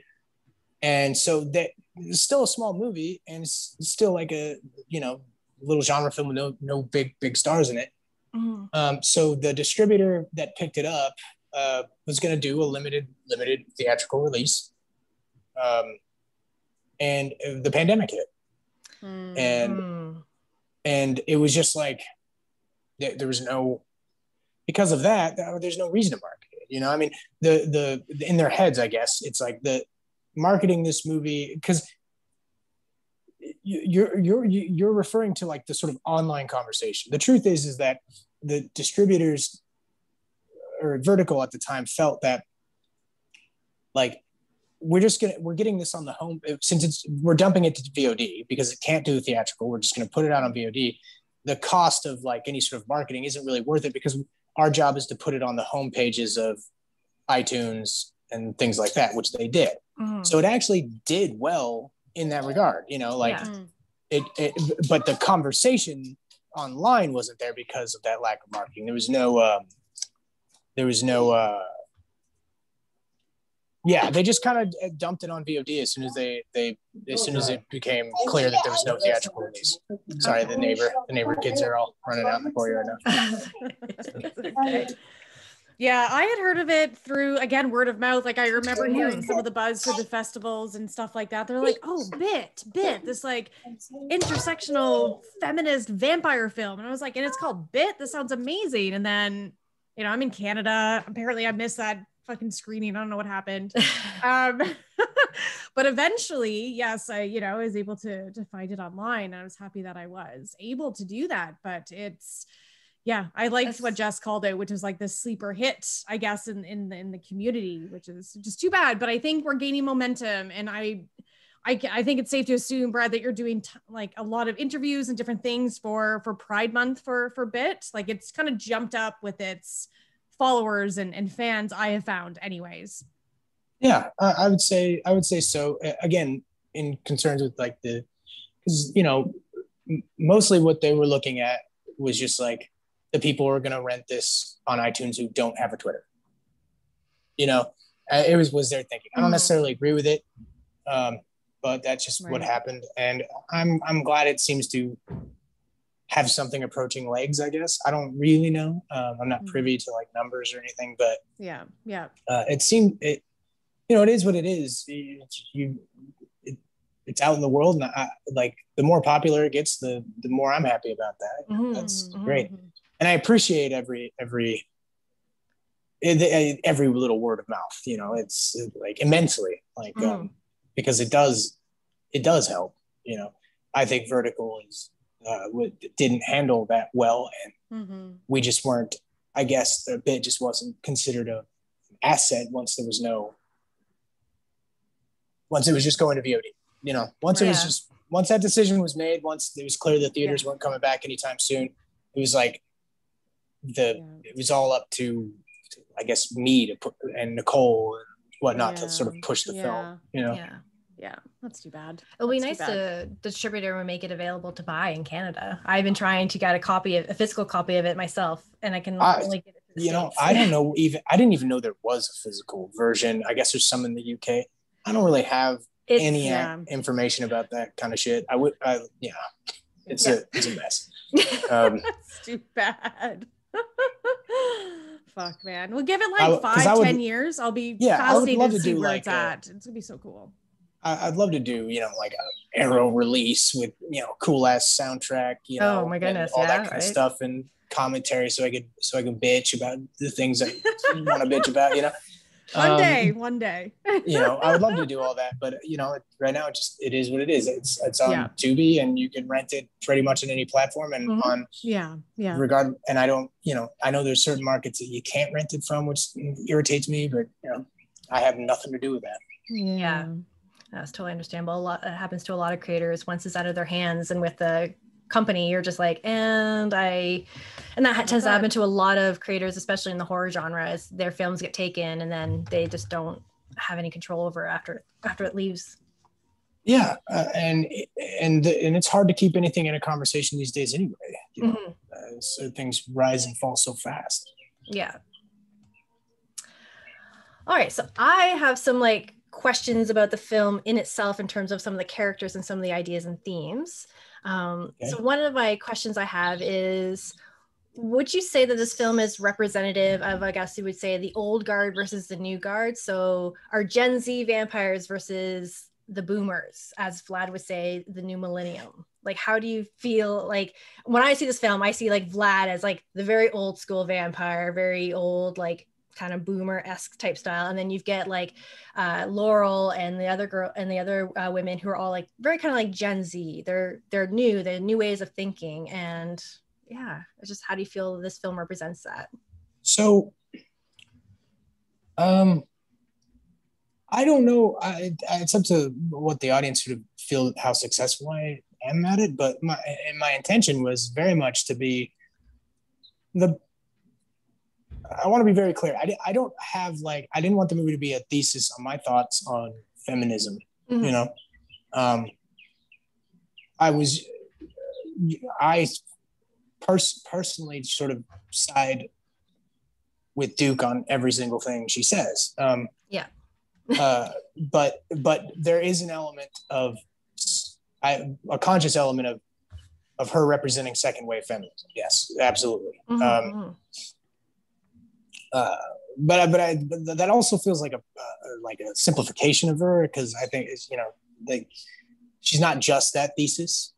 And so it's still a small movie and it's still like a, you know, little genre film with no big stars in it. So the distributor that picked it up was going to do a limited theatrical release, and the pandemic hit, and it was just like there was no, because of that, there's no reason to market it. You know, I mean, the in their heads, I guess it's like the marketing this movie, because you're referring to like the sort of online conversation. The truth is that the distributors or Vertical at the time felt that like we're getting this on the home, since we're dumping it to VOD because it can't do theatrical. We're just going to put it out on VOD. The cost of like any sort of marketing isn't really worth it because our job is to put it on the home pages of iTunes and things like that, which they did. So it actually did well in that regard, you know, like it, but the conversation online wasn't there because of that lack of marketing. There was no Yeah, they just kind of dumped it on VOD as soon as as soon as it became clear that there was no theatrical release. Sorry, the neighbor kids are all running out in the courtyard now.
Okay. Yeah, I had heard of it through, again, word of mouth. Like I remember hearing some of the buzz through the festivals and stuff like that. They're like, oh, Bit, this like intersectional feminist vampire film. And I was like, and it's called Bit? This sounds amazing. And then, you know, I'm in Canada. Apparently I missed that fucking screening. I don't know what happened. But eventually, yes, I, you know, was able to find it online. I was happy that I was able to do that, but it's, yeah, I liked what Jess called it, which is like this sleeper hit, I guess, in the community, which is just too bad. But I think we're gaining momentum, and I think it's safe to assume, Brad, that you're doing like a lot of interviews and different things for Pride Month for Bit. Like it's kind of jumped up with its followers and fans, I have found, anyways.
Yeah, I would say so. Again, in concerns with like because you know, mostly what they were looking at was just like the people who are going to rent this on iTunes who don't have a Twitter. You know, it was their thinking. I don't necessarily agree with it, but that's just what happened. And I'm glad it seems to have something approaching legs, I guess. I don't really know. I'm not privy to like numbers or anything, but
yeah.
It seemed it. You know, it is what it is. It's out in the world, and like the more popular it gets, the more I'm happy about that. That's great. And I appreciate every little word of mouth, you know, it's like immensely, like, because it does help, you know. I think Vertical didn't handle that well, and we just weren't, I guess the Bit just wasn't considered an asset once it was just going to VOD, you know, once that decision was made, once it was clear the theaters weren't coming back anytime soon, it was like, it was all up to I guess me to put and Nicole and whatnot to sort of push the film, you know.
Yeah, that's too bad.
It'll be nice to distributor will make it available to buy in Canada. I've been trying to get a physical copy of it myself, and I can only get it to the States.
I don't know, I didn't even know there was a physical version. I guess there's some in the UK. I don't really have any information about that kind of shit. It's a mess.
That's too bad. Fuck, man. We'll give it like 5-10 years. I'll be fascinated to see where it's at. It's gonna be so cool.
I'd love to do, you know, like an Arrow release with, you know, cool ass soundtrack, you know,
oh my goodness,
all that kind of stuff and commentary, so I could bitch about the things I want to bitch about, you know.
One day.
You know, I would love to do all that, but you know, right now it is what it is. It's on Tubi, and you can rent it pretty much on any platform, and on regard. And I don't, you know, I know there's certain markets that you can't rent it from, which irritates me, but you know, I have nothing to do with that.
Yeah, that's totally understandable. It happens to a lot of creators once it's out of their hands, and with the company, you're just like, and that tends to happen to a lot of creators, especially in the horror genre, as their films get taken and then they just don't have any control over after it leaves.
Yeah, and it's hard to keep anything in a conversation these days anyway. You know, so things rise and fall so fast.
Yeah. All right, so I have some like questions about the film in itself in terms of some of the characters and some of the ideas and themes. So one of my questions I have is, would you say that this film is representative of, I guess you would say, the old guard versus the new guard? So are Gen Z vampires versus the boomers, as Vlad would say, the new millennium? Like, how do you feel? Like, when I see this film, I see like Vlad as like the very old school vampire, very old, like kind of boomer-esque type style, and then you get like Laurel and the other girl and the other women who are all like very kind of like Gen Z. They're new ways of thinking, and it's just, how do you feel this film represents that?
So I don't know, it's up to what the audience would feel, how successful I am at it, but my intention was very much to be I want to be very clear. I don't have like, I didn't want the movie to be a thesis on my thoughts on feminism, you know. I personally sort of side with Duke on every single thing she says. But there is an element of a conscious element of her representing second wave feminism. Yes, absolutely. But that also feels like a simplification of her, because I think it's, like, she's not just that thesis,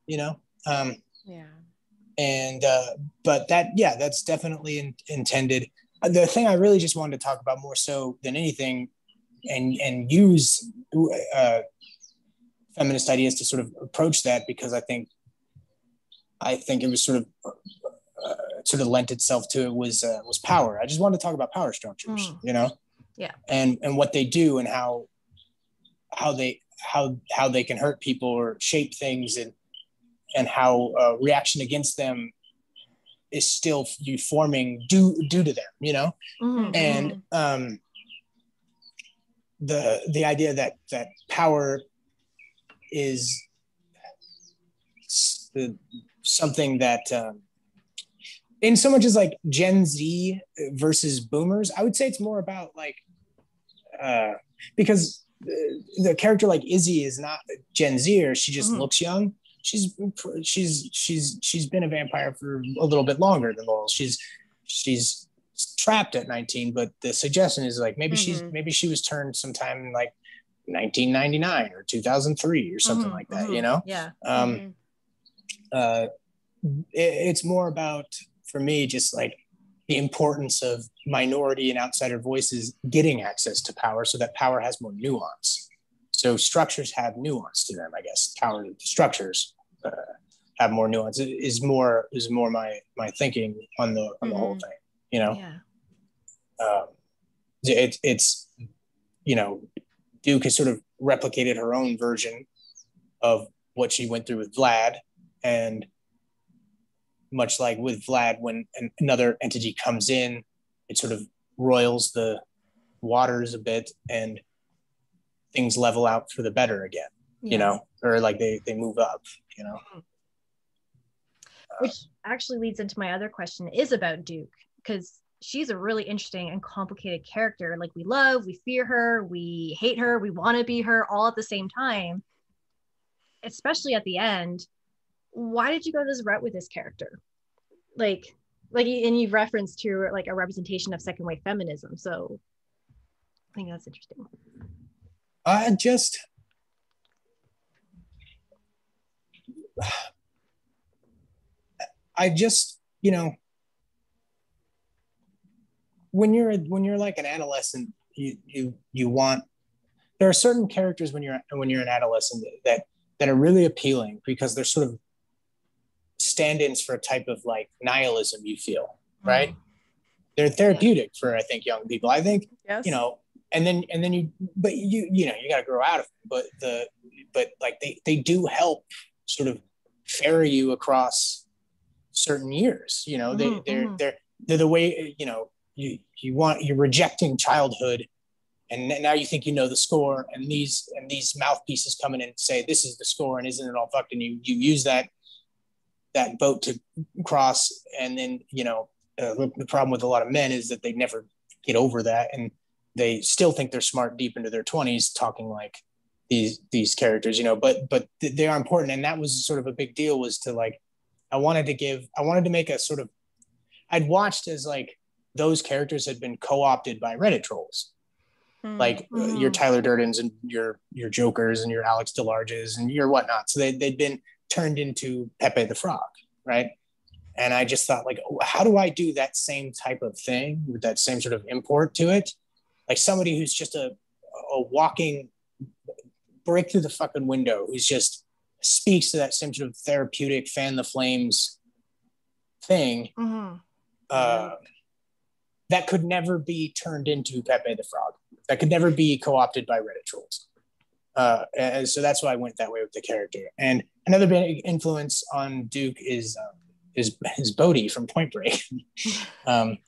and but that's definitely intended. The thing I really just wanted to talk about more so than anything, and use feminist ideas to sort of approach that, because I think it was sort of lent itself to it, was power. I just wanted to talk about power structures, and what they do, and how they can hurt people or shape things, and how reaction against them is still forming due to them, and the idea that power is something that in so much as like Gen Z versus boomers, I would say it's more about like because the character like Izzy is not Gen Zer. She just looks young. She's been a vampire for a little bit longer than Laurel. She's trapped at 19, but the suggestion is like maybe she was turned sometime in like 1999 or 2003 or something like that. It's more about, for me, just like the importance of minority and outsider voices getting access to power, so that power has more nuance. So structures have nuance to them, I guess. Power structures have more nuance. It is more my thinking on the whole thing. It's Duke has sort of replicated her own version of what she went through with Vlad, and much like with Vlad, when another entity comes in, it sort of roils the waters a bit, and things level out for the better again, or like they move up,
Which actually leads into my other question, is about Duke, because she's a really interesting and complicated character. Like, we love, we fear her, we hate her, we want to be her all at the same time, especially at the end. Why did you go this route with this character? Like, and you've referenced to like a representation of second wave feminism. So I think that's interesting.
I just, when you're like an adolescent, you want, there are certain characters when you're an adolescent that are really appealing, because they're sort of stand-ins for a type of like nihilism you feel, right? They're therapeutic for, I think, young people. I think,
yes.
And then you got to grow out of it. But like they do help sort of ferry you across certain years. They're the way, you're rejecting childhood, and now you think the score, and these mouthpieces come in and say this is the score, and isn't it all fucked? And you use that boat to cross, and then the problem with a lot of men is that they never get over that, and they still think they're smart deep into their 20s, talking like these characters, but they are important. And that was sort of a big deal, was to like, I wanted to make a sort of, I'd watched as like those characters had been co-opted by Reddit trolls, like your Tyler Durdens and your Jokers and your Alex DeLarges and your whatnot. So they'd been turned into Pepe the Frog, right? And I just thought, like, how do I do that same type of thing with that same sort of import to it? Like somebody who's just a walking break through the fucking window, who's just speaks to that same sort of therapeutic fan the flames thing. That could never be turned into Pepe the Frog. That could never be co-opted by Reddit trolls. And so that's why I went that way with the character. And another big influence on Duke is Bodhi from Point Break. And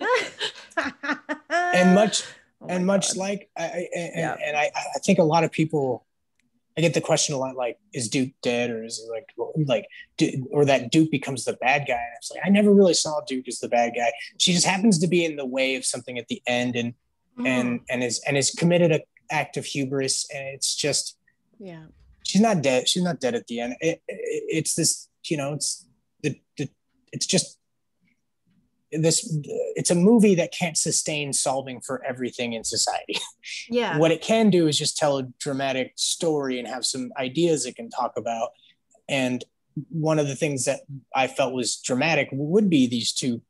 much like I think a lot of people, I get the question a lot, like, is Duke dead, or is it or that Duke becomes the bad guy? And I was like, I never really saw Duke as the bad guy. She just happens to be in the way of something at the end, and has committed act of hubris, and it's just,
yeah,
she's not dead. She's not dead at the end. It's this, you know, it's just this, it's a movie that can't sustain solving for everything in society.
Yeah.
What it can do is just tell a dramatic story and have some ideas it can talk about. And one of the things that I felt was dramatic would be these two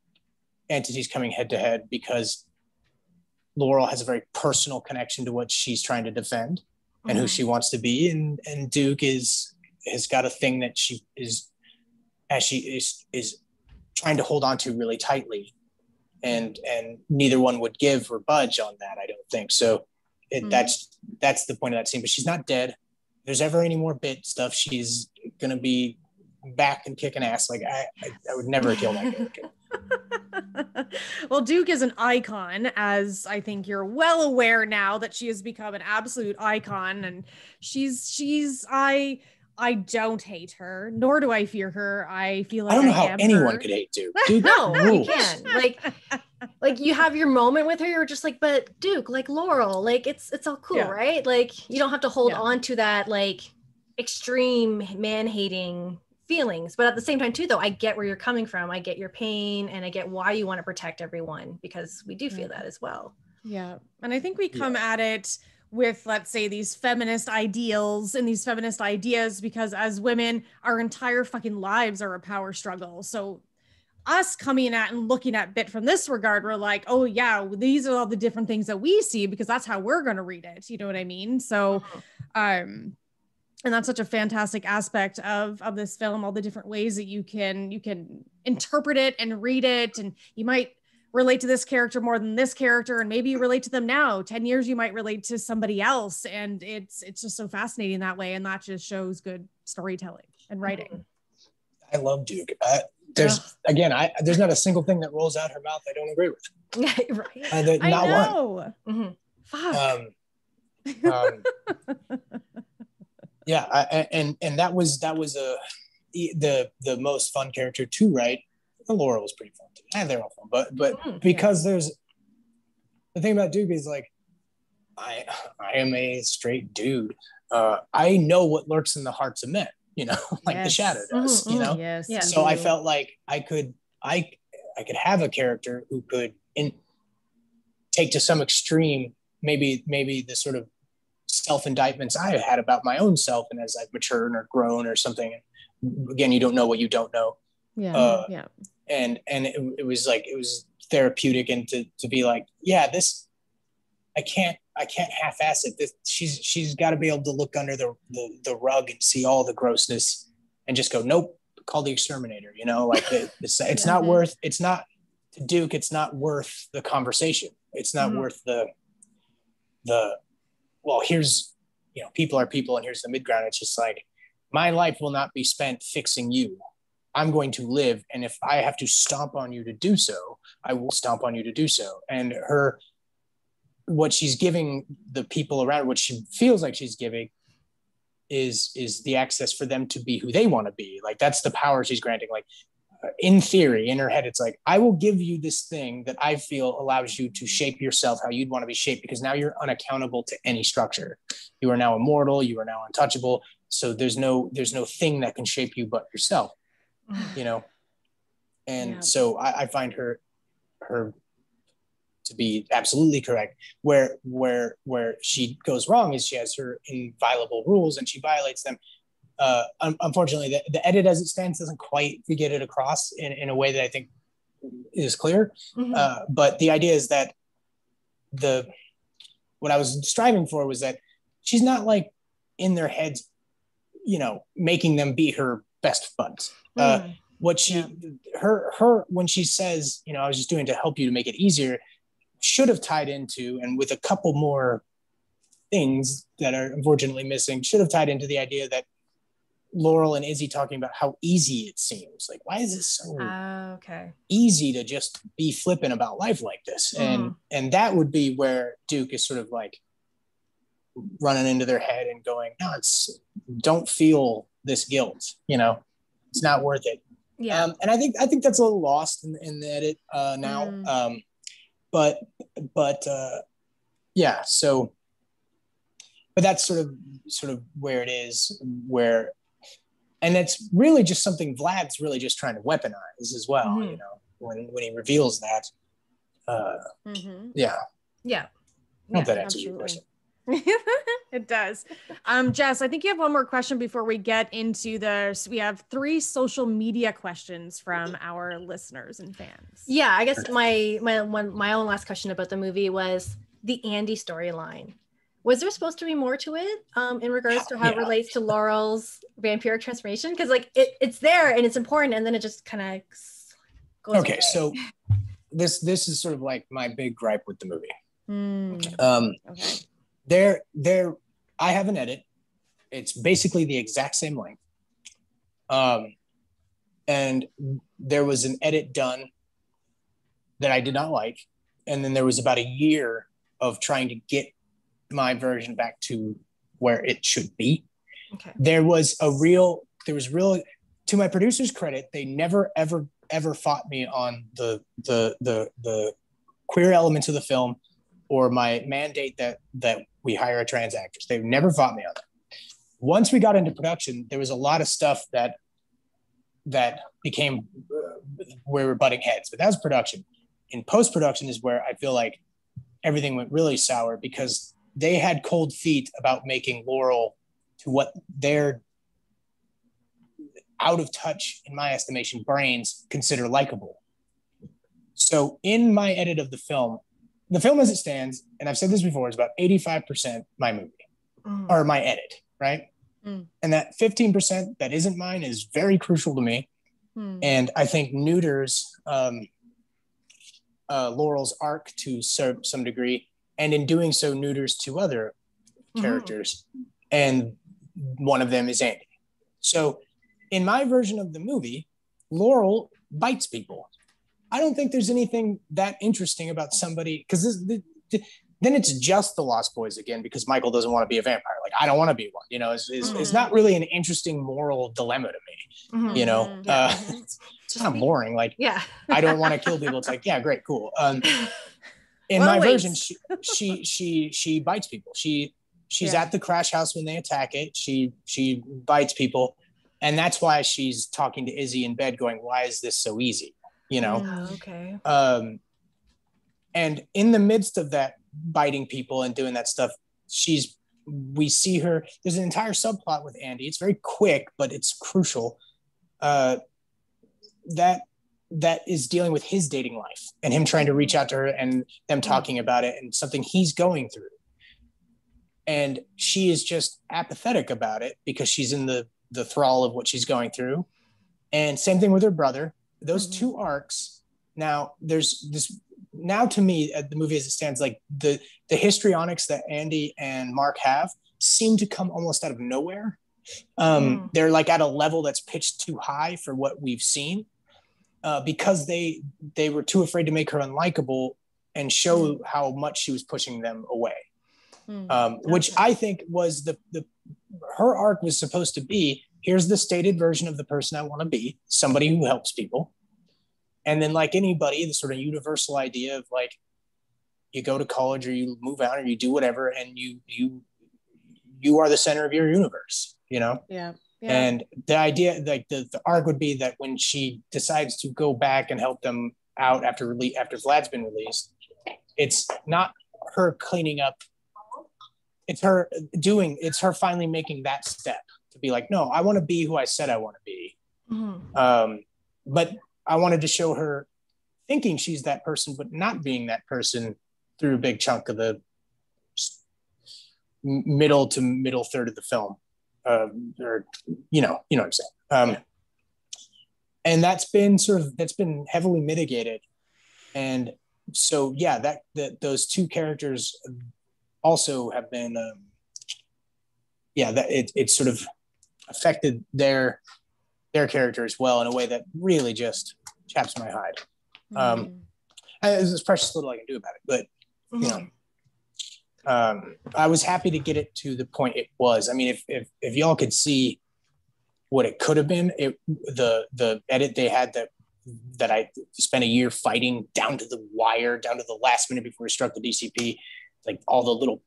entities coming head to head, because Laurel has a very personal connection to what she's trying to defend and who she wants to be. And Duke has got a thing that she is trying to hold on to really tightly, and neither one would give or budge on that, I don't think. So that's the point of that scene. But she's not dead. If there's ever any more bit stuff, she's gonna be back and kicking ass. Like I would never kill that character.
Well, Duke is an icon, as I think you're well aware now that she has become an absolute icon, and I don't hate her, nor do I fear her. I feel like
I don't know how anyone
her.
could hate Duke. Duke
No,
rules.
you can't. Like you have your moment with her, you're just like, but Duke, like Laurel, like it's all cool, right? Like you don't have to hold on to that like extreme man-hating feelings. But at the same time too, though, I get where you're coming from. I get your pain, and I get why you want to protect everyone, because we do feel that as well.
Yeah. And I think we come at it with, let's say, these feminist ideals and these feminist ideas, because as women, our entire fucking lives are a power struggle. So us coming at and looking at Bit from this regard, we're like, oh yeah, these are all the different things that we see, because that's how we're going to read it. You know what I mean? So, and that's such a fantastic aspect of this film, all the different ways that you can interpret it and read it. And you might relate to this character more than this character, and maybe you relate to them now. 10 years you might relate to somebody else, and it's just so fascinating that way, and that just shows good storytelling and writing.
I love Duke. There's not a single thing that rolls out her mouth I don't agree with.
Right.
Not one.
Mm-hmm.
Fuck.
And that was the most fun character to write. Laurel was pretty fun too. And they're all fun, but because there's the thing about Duke is like, I am a straight dude. I know what lurks in the hearts of men, you know, like the Shadow does, you know.
Yes.
Yeah.
So I felt like I could have a character who could take to some extreme, maybe the sort of self-indictments I had about my own self, and as I've matured or grown or something. Again, you don't know what you don't know. And it was therapeutic, and to be like, yeah, this I can't half-ass it. She's got to be able to look under the rug and see all the grossness and just go, nope, call the exterminator, you know, like it's not worth, it's not to Duke, it's not worth the conversation. It's not worth the well, here's, you know, people are people, and here's the mid-ground. It's just like, my life will not be spent fixing you. I'm going to live, and if I have to stomp on you to do so, I will stomp on you to do so. And what she's giving the people around her, what she feels like she's giving, is the access for them to be who they want to be. Like, that's the power she's granting. Like, in theory, in her head, it's like, I will give you this thing that I feel allows you to shape yourself how you'd want to be shaped, because now you're unaccountable to any structure. You are now immortal. You are now untouchable. So there's no thing that can shape you but yourself, you know? And so I find her to be absolutely correct. Where she goes wrong is she has her inviolable rules and she violates them. Unfortunately, the edit as it stands doesn't quite get it across in a way that I think is clear. But the idea is that what I was striving for was that she's not like in their heads, you know, making them be her best buds. What her when she says, you know, I was just doing to help you to make it easier, should have tied into, and with a couple more things that are unfortunately missing, should have tied into the idea that Laurel and Izzy talking about how easy it seems. Like, why is it so easy to just be flippant about life like this? And that would be where Duke is sort of like running into their head and going, no, don't feel this guilt, you know, it's not worth it. And I think that's a little lost in the edit now. But so but that's sort of where it is, and it's really just something Vlad's really just trying to weaponize as well. Mm-hmm. You know, when he reveals that. Yeah. Not that answers your question.
It does. Jess, I think you have one more question before we get into we have 3 social media questions from our listeners and fans.
Yeah, I guess my own last question about the movie was the Andy storyline. Was there supposed to be more to it in regards to how it relates to Laurel's vampiric transformation? Because like it's there and it's important, and then it just kind of goes away.
So this is sort of like my big gripe with the movie. Okay. I have an edit. It's basically the exact same length. And there was an edit done that I did not like. And then there was about a year of trying to get my version back to where it should be. Okay. There was real, to my producer's credit, they never, ever fought me on the queer elements of the film or my mandate that we hire a trans actress. They've never fought me on that. Once we got into production, there was a lot of stuff that became where we were butting heads, but that was production. In post-production is where I feel like everything went really sour because they had cold feet about making Laurel to what their out of touch, in my estimation, brains consider likable. So in my edit of the film as it stands, and I've said this before, is about 85% my movie or my edit, right? And that 15% that isn't mine is very crucial to me. And I think neuters Laurel's arc to some degree, and in doing so neuters 2 other characters, and one of them is Andy. So in my version of the movie, Laurel bites people. I don't think there's anything that interesting about somebody, because then it's just the Lost Boys again, because Michael doesn't want to be a vampire. Like, I don't want to be one, you know, it's not really an interesting moral dilemma to me, you know. It's kind of boring. Like, I don't want to kill people. It's like, yeah, great, cool. In my version, she bites people. She's at the crash house when they attack it. She bites people. And that's why she's talking to Izzy in bed going, why is this so easy? You know?
Okay.
And in the midst of that biting people and doing that stuff, we see her, there's an entire subplot with Andy. It's very quick, but it's crucial. That is dealing with his dating life and him trying to reach out to her and them talking about it and something he's going through. And she is just apathetic about it because she's in the thrall of what she's going through. And same thing with her brother. Those 2 arcs. Now there's this, now to me, the movie as it stands, like the histrionics that Andy and Mark have seem to come almost out of nowhere. They're like at a level that's pitched too high for what we've seen, because they were too afraid to make her unlikable and show how much she was pushing them away. Which I think was her arc was supposed to be, here's the stated version of the person I want to be, somebody who helps people. And then, like anybody, the sort of universal idea of like, you go to college or you move out or you do whatever, and you are the center of your universe, you know?
Yeah.
And the idea, like the arc would be that when she decides to go back and help them out after Vlad's been released, it's not her cleaning up. It's her finally making that step to be like, no, I want to be who I said I want to be. But I wanted to show her thinking she's that person, but not being that person through a big chunk of the middle third of the film. Or, you know what I'm saying? And that's been heavily mitigated. And so, yeah, those 2 characters also have been, that it sort of affected their character as well in a way that really just chaps my hide. And there's precious little I can do about it, but you know, I was happy to get it to the point it was. I mean, if y'all could see what it could have been, the edit they had that I spent a year fighting down to the wire, down to the last minute before we struck the DCP, like all the little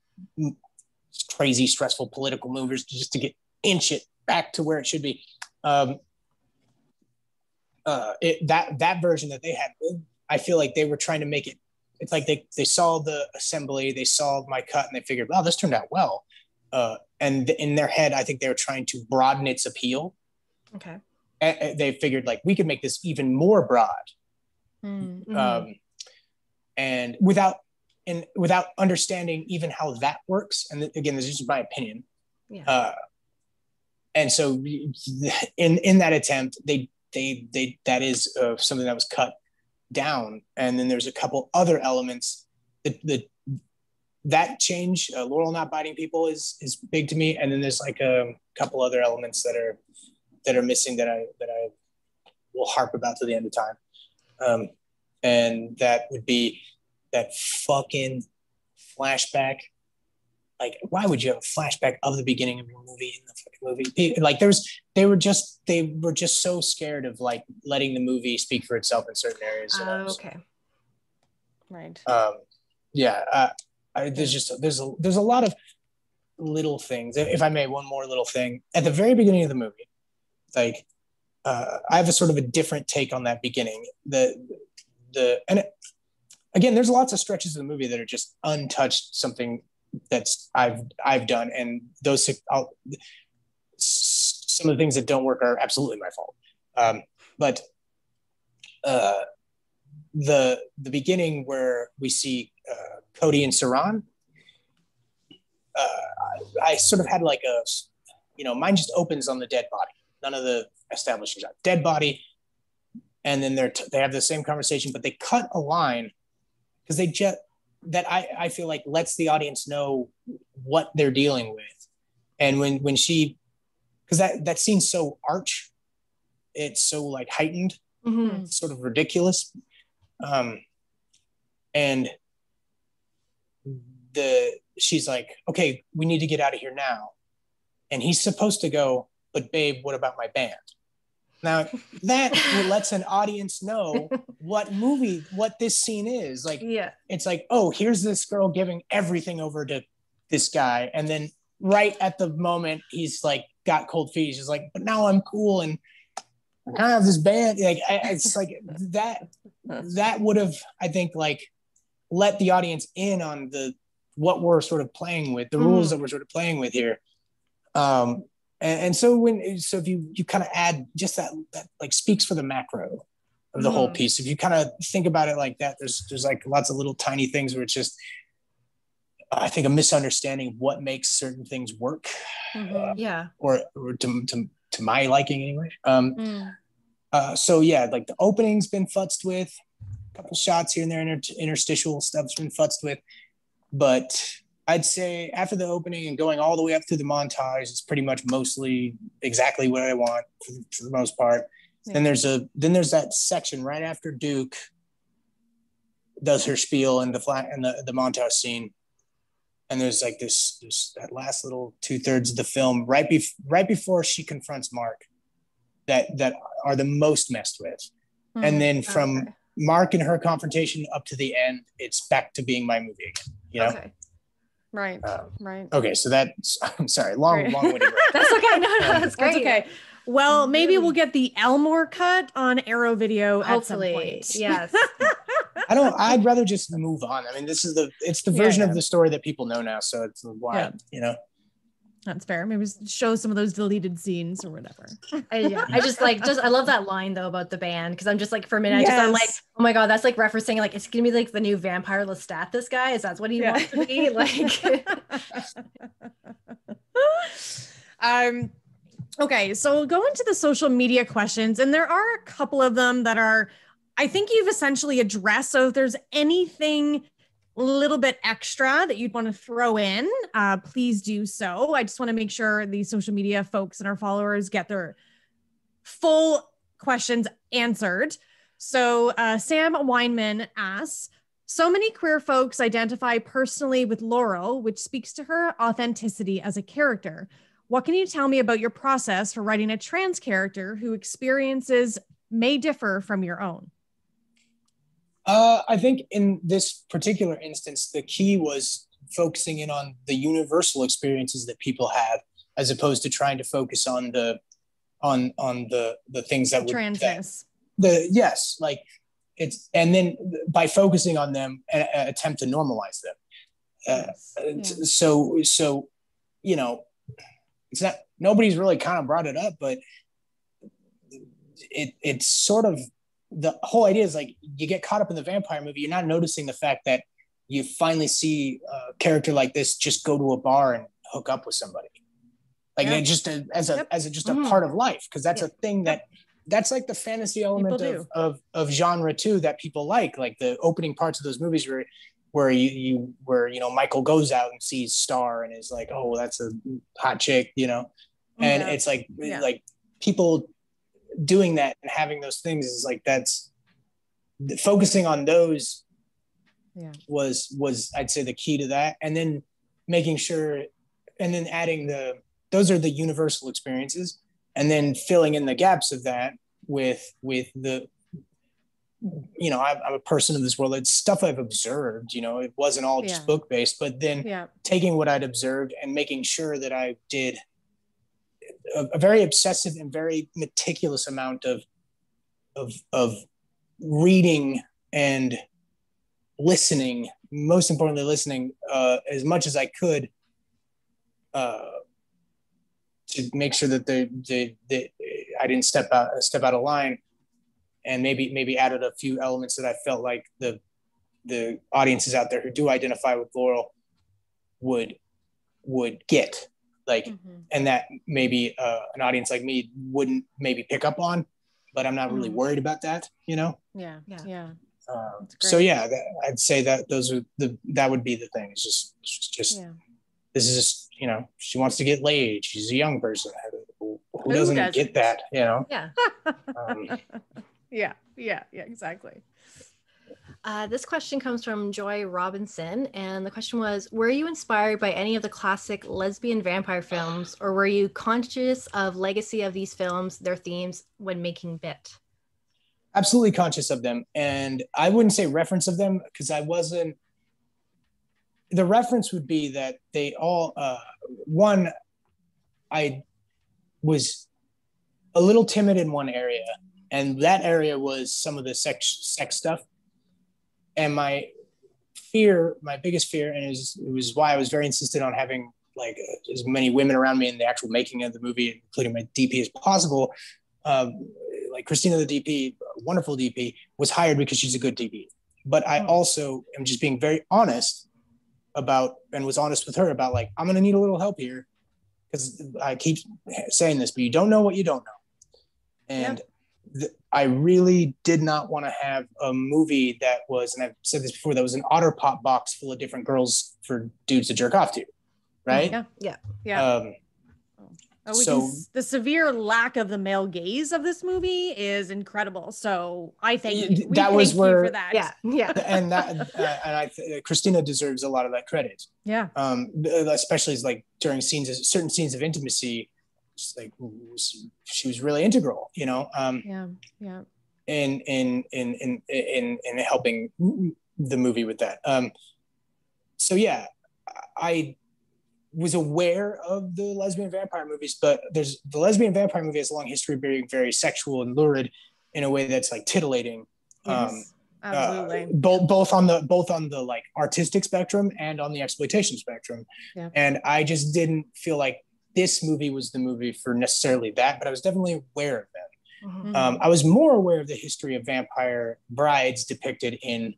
crazy, stressful political movers just to inch it back to where it should be. That version that they had, I feel like they were trying to make it. It's like they saw the assembly, they saw my cut, and they figured, wow, this turned out well. And in their head, I think they were trying to broaden its appeal.
Okay.
And they figured like we could make this even more broad, and without understanding even how that works. And again, this is just my opinion.
Yeah.
And so in that attempt, they that is something that was cut down. And then there's a couple other elements that change. Laurel not biting people is big to me. And then there's like a couple other elements that are missing that I will harp about to the end of time. And that would be that fucking flashback. Like, why would you have a flashback of the beginning of your movie in the fucking movie? Like, they were just so scared of like letting the movie speak for itself in certain areas.
Okay. Right.
Yeah. There's a lot of little things. If I may, one more little thing at the very beginning of the movie, like I have a sort of a different take on that beginning. Again, there's lots of stretches of the movie that are just untouched, something that's I've done, and those some of the things that don't work are absolutely my fault. But the beginning where we see Cody and Saran, I sort of had like mine just opens on the dead body. None of the establishing shots. Dead body, and then they have the same conversation, but they cut a line because I feel like lets the audience know what they're dealing with. And when she, because that scene's so arch, it's so like heightened, it's sort of ridiculous. And she's like, okay, we need to get out of here now. And he's supposed to go, but babe, what about my band? Now that lets an audience know what this scene is. Like,
yeah,
it's like, oh, here's this girl giving everything over to this guy. And then right at the moment he's like got cold feet. He's like, but now I'm cool. And I have this band. Like, it's like that would have, I think, like let the audience in on what we're sort of playing with, the rules that we're sort of playing with here. And so if you kind of add just that like speaks for the macro of the whole piece. If you kind of think about it like that, there's like lots of little tiny things where it's just, I think, a misunderstanding of what makes certain things work. Or to my liking anyway. So yeah, like the opening's been futzed with, a couple shots here and there, interstitial stuff's been futzed with, but I'd say after the opening and going all the way up through the montage, it's pretty much mostly exactly what I want for the most part. Yeah. Then there's that section right after Duke does her spiel and the montage scene, and there's like that last little 2/3 of the film right before she confronts Mark that are the most messed with, and then from Mark and her confrontation up to the end, it's back to being my movie again. You know.
Okay. Right. Right.
Okay, so I'm sorry, long-winded.
That's okay. No, that's great.
That's okay. Well, maybe we'll get the Elmore cut on Arrow Video
hopefully.
At some point.
Yes.
I'd rather just move on. I mean, it's the version of the story that people know now, so it's why,
That's fair. Maybe show some of those deleted scenes or whatever.
I love that line though about the band, because I'm just like, for a minute, I'm like, oh my god, that's like referencing like it's gonna be like the new Vampire Lestat. This guy is what he wants to be like.
Okay, so we'll go into the social media questions, and there are a couple of them that are, I think you've essentially addressed. So if there's anything a little bit extra that you'd want to throw in, please do so. I just want to make sure the social media folks and our followers get their full questions answered. So Sam Weinman asks, so many queer folks identify personally with Laurel, which speaks to her authenticity as a character. What can you tell me about your process for writing a trans character whose experiences may differ from your own?
I think in this particular instance, the key was focusing in on the universal experiences that people have, as opposed to trying to focus on the things that would
transness.
Yes, like it's, and then by focusing on them, attempt to normalize them. So you know, it's not, nobody's really kind of brought it up, but it's sort of, the whole idea is like, you get caught up in the vampire movie, you're not noticing the fact that you finally see a character like this just go to a bar and hook up with somebody, like just as a part of life, because that's a thing that's like the fantasy element of genre too, that people like the opening parts of those movies where Michael goes out and sees Star and is like, oh, that's a hot chick, and it's like people doing that and having those things is like, that's focusing on those was I'd say the key to that, and then making sure, and then adding those are the universal experiences, and then filling in the gaps of that with the, I'm a person of this world. It's stuff I've observed, it wasn't all just book based, but then taking what I'd observed and making sure that I did a very obsessive and very meticulous amount of reading and listening, most importantly listening, as much as I could, to make sure that I didn't step out of line, and maybe added a few elements that I felt like the audiences out there who do identify with Laurel would get, like, and that maybe an audience like me wouldn't maybe pick up on, but I'm not really worried about that, So I'd say that those are that would be the thing. It's just this is just, she wants to get laid. She's a young person. Who doesn't get that,
Yeah, exactly.
This question comes from Joy Robinson, and the question was, were you inspired by any of the classic lesbian vampire films, or were you conscious of legacy of these films, their themes, when making Bit?
Absolutely conscious of them, and I wouldn't say reference of them, because I wasn't. The reference would be that they all, one, I was a little timid in one area, and that area was some of the sex stuff. And my biggest fear, and it was why I was very insistent on having like as many women around me in the actual making of the movie, including my DP as possible. Like Christina, the DP, wonderful DP, was hired because she's a good DP. But I also am just being very honest about, and was honest with her about, like, I'm going to need a little help here, because I keep saying this, but you don't know what you don't know. And I really did not want to have a movie that was, and I've said this before, that was an Otter Pop box full of different girls for dudes to jerk off to, right?
Yeah. The severe lack of the male gaze of this movie is incredible. So I think you for that.
And Christina deserves a lot of that credit.
Yeah.
Especially as like during certain scenes of intimacy, just like she was really integral, in helping the movie with that. I was aware of the lesbian vampire movies, but the lesbian vampire movie has a long history of being very sexual and lurid in a way that's like titillating.
Yes, absolutely.
Both on the like artistic spectrum and on the exploitation spectrum. Yeah. And I just didn't feel like this movie was the movie for necessarily that, but I was definitely aware of them. Mm-hmm. I was more aware of the history of vampire brides depicted in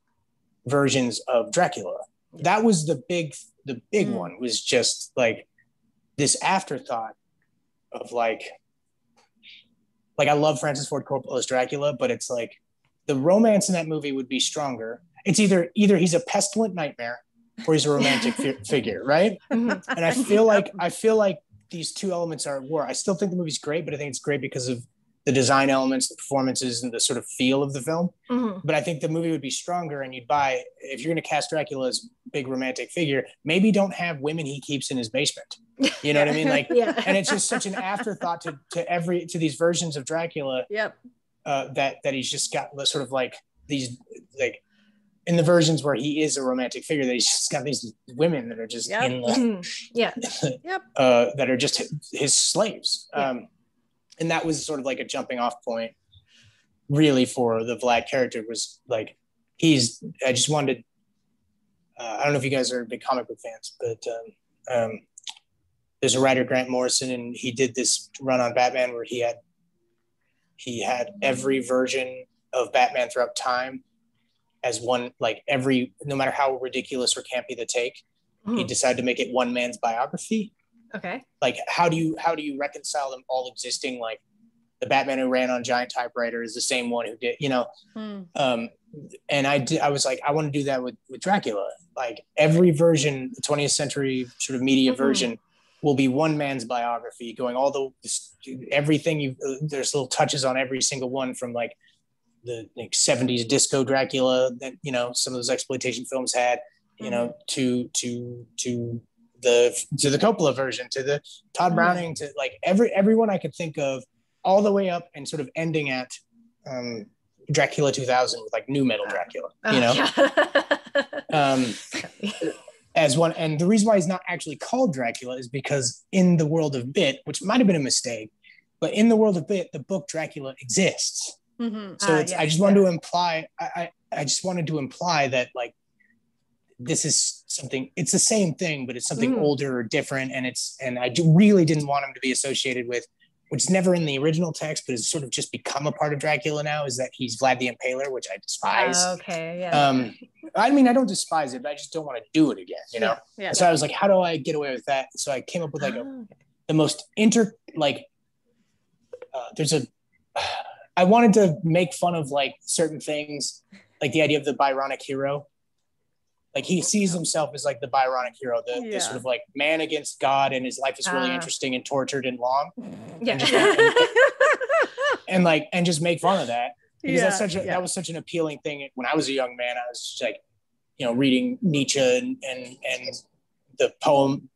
versions of Dracula. That was the big one, was just like this afterthought of like I love Francis Ford Coppola's Dracula, but it's like the romance in that movie would be stronger. It's either he's a pestilent nightmare or he's a romantic figure, right? And I feel like these two elements are at war. I still think the movie's great, but I think it's great because of the design elements, the performances, and the sort of feel of the film. Mm-hmm. But I think the movie would be stronger, and you'd buy, if you're going to cast Dracula as big romantic figure, maybe don't have women he keeps in his basement. You know what I mean? Like, and it's just such an afterthought to these versions of Dracula.
Yep.
That he's just got sort of like these like in the versions where he is a romantic figure, that he's just got these women that are just in the, that are just his slaves. And that was sort of like a jumping off point really for the Vlad character, was like, I just wanted, I don't know if you guys are big comic book fans, but there's a writer, Grant Morrison, and he did this run on Batman where he had every version of Batman throughout time as one, like no matter how ridiculous or campy the take, he decided to make it one man's biography.
Okay.
Like, how do you reconcile them all existing? Like, the Batman who ran on giant typewriter is the same one who did, and I was like, I want to do that with Dracula. Like, every version, the 20th century sort of media version, will be one man's biography, going all everything. There's little touches on every single one, from like the 70s disco Dracula that some of those exploitation films had, to the Coppola version, to the Todd Browning, to like everyone I could think of, all the way up and sort of ending at Dracula 2000 with like new metal Dracula, as one. And the reason why he's not actually called Dracula is because in the world of Bit, which might have been a mistake, but in the world of Bit, the book Dracula exists. So I just wanted to imply, I just wanted to imply that like, this is something, it's the same thing, but it's something older or different. And I really didn't want him to be associated with, which is never in the original text, but has sort of just become a part of Dracula now, is that he's Vlad the Impaler, which I despise. I mean, I don't despise it, but I just don't want to do it again, So I was like, how do I get away with that? So I came up with like the most I wanted to make fun of like certain things, like the idea of the Byronic hero. Like, he sees himself as like the Byronic hero, the sort of like man against God, and his life is really interesting and tortured and long. And just make fun of that, because that was such an appealing thing when I was a young man. I was just like, reading Nietzsche and the poem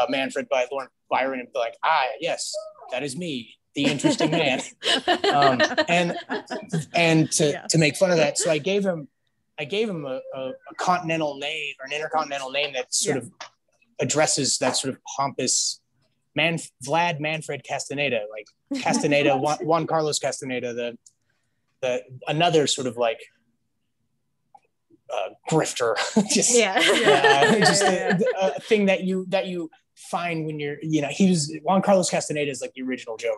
Manfred by Lord Byron, and be like, yes, that is me, the interesting man. And to make fun of that, so I gave him a continental name, or an intercontinental name, that sort of addresses that sort of pompous Vlad Manfred Castaneda, like Castaneda, Juan Carlos Castaneda, the another sort of like grifter, just a thing that you find when you're, Juan Carlos Castaneda is like the original Joe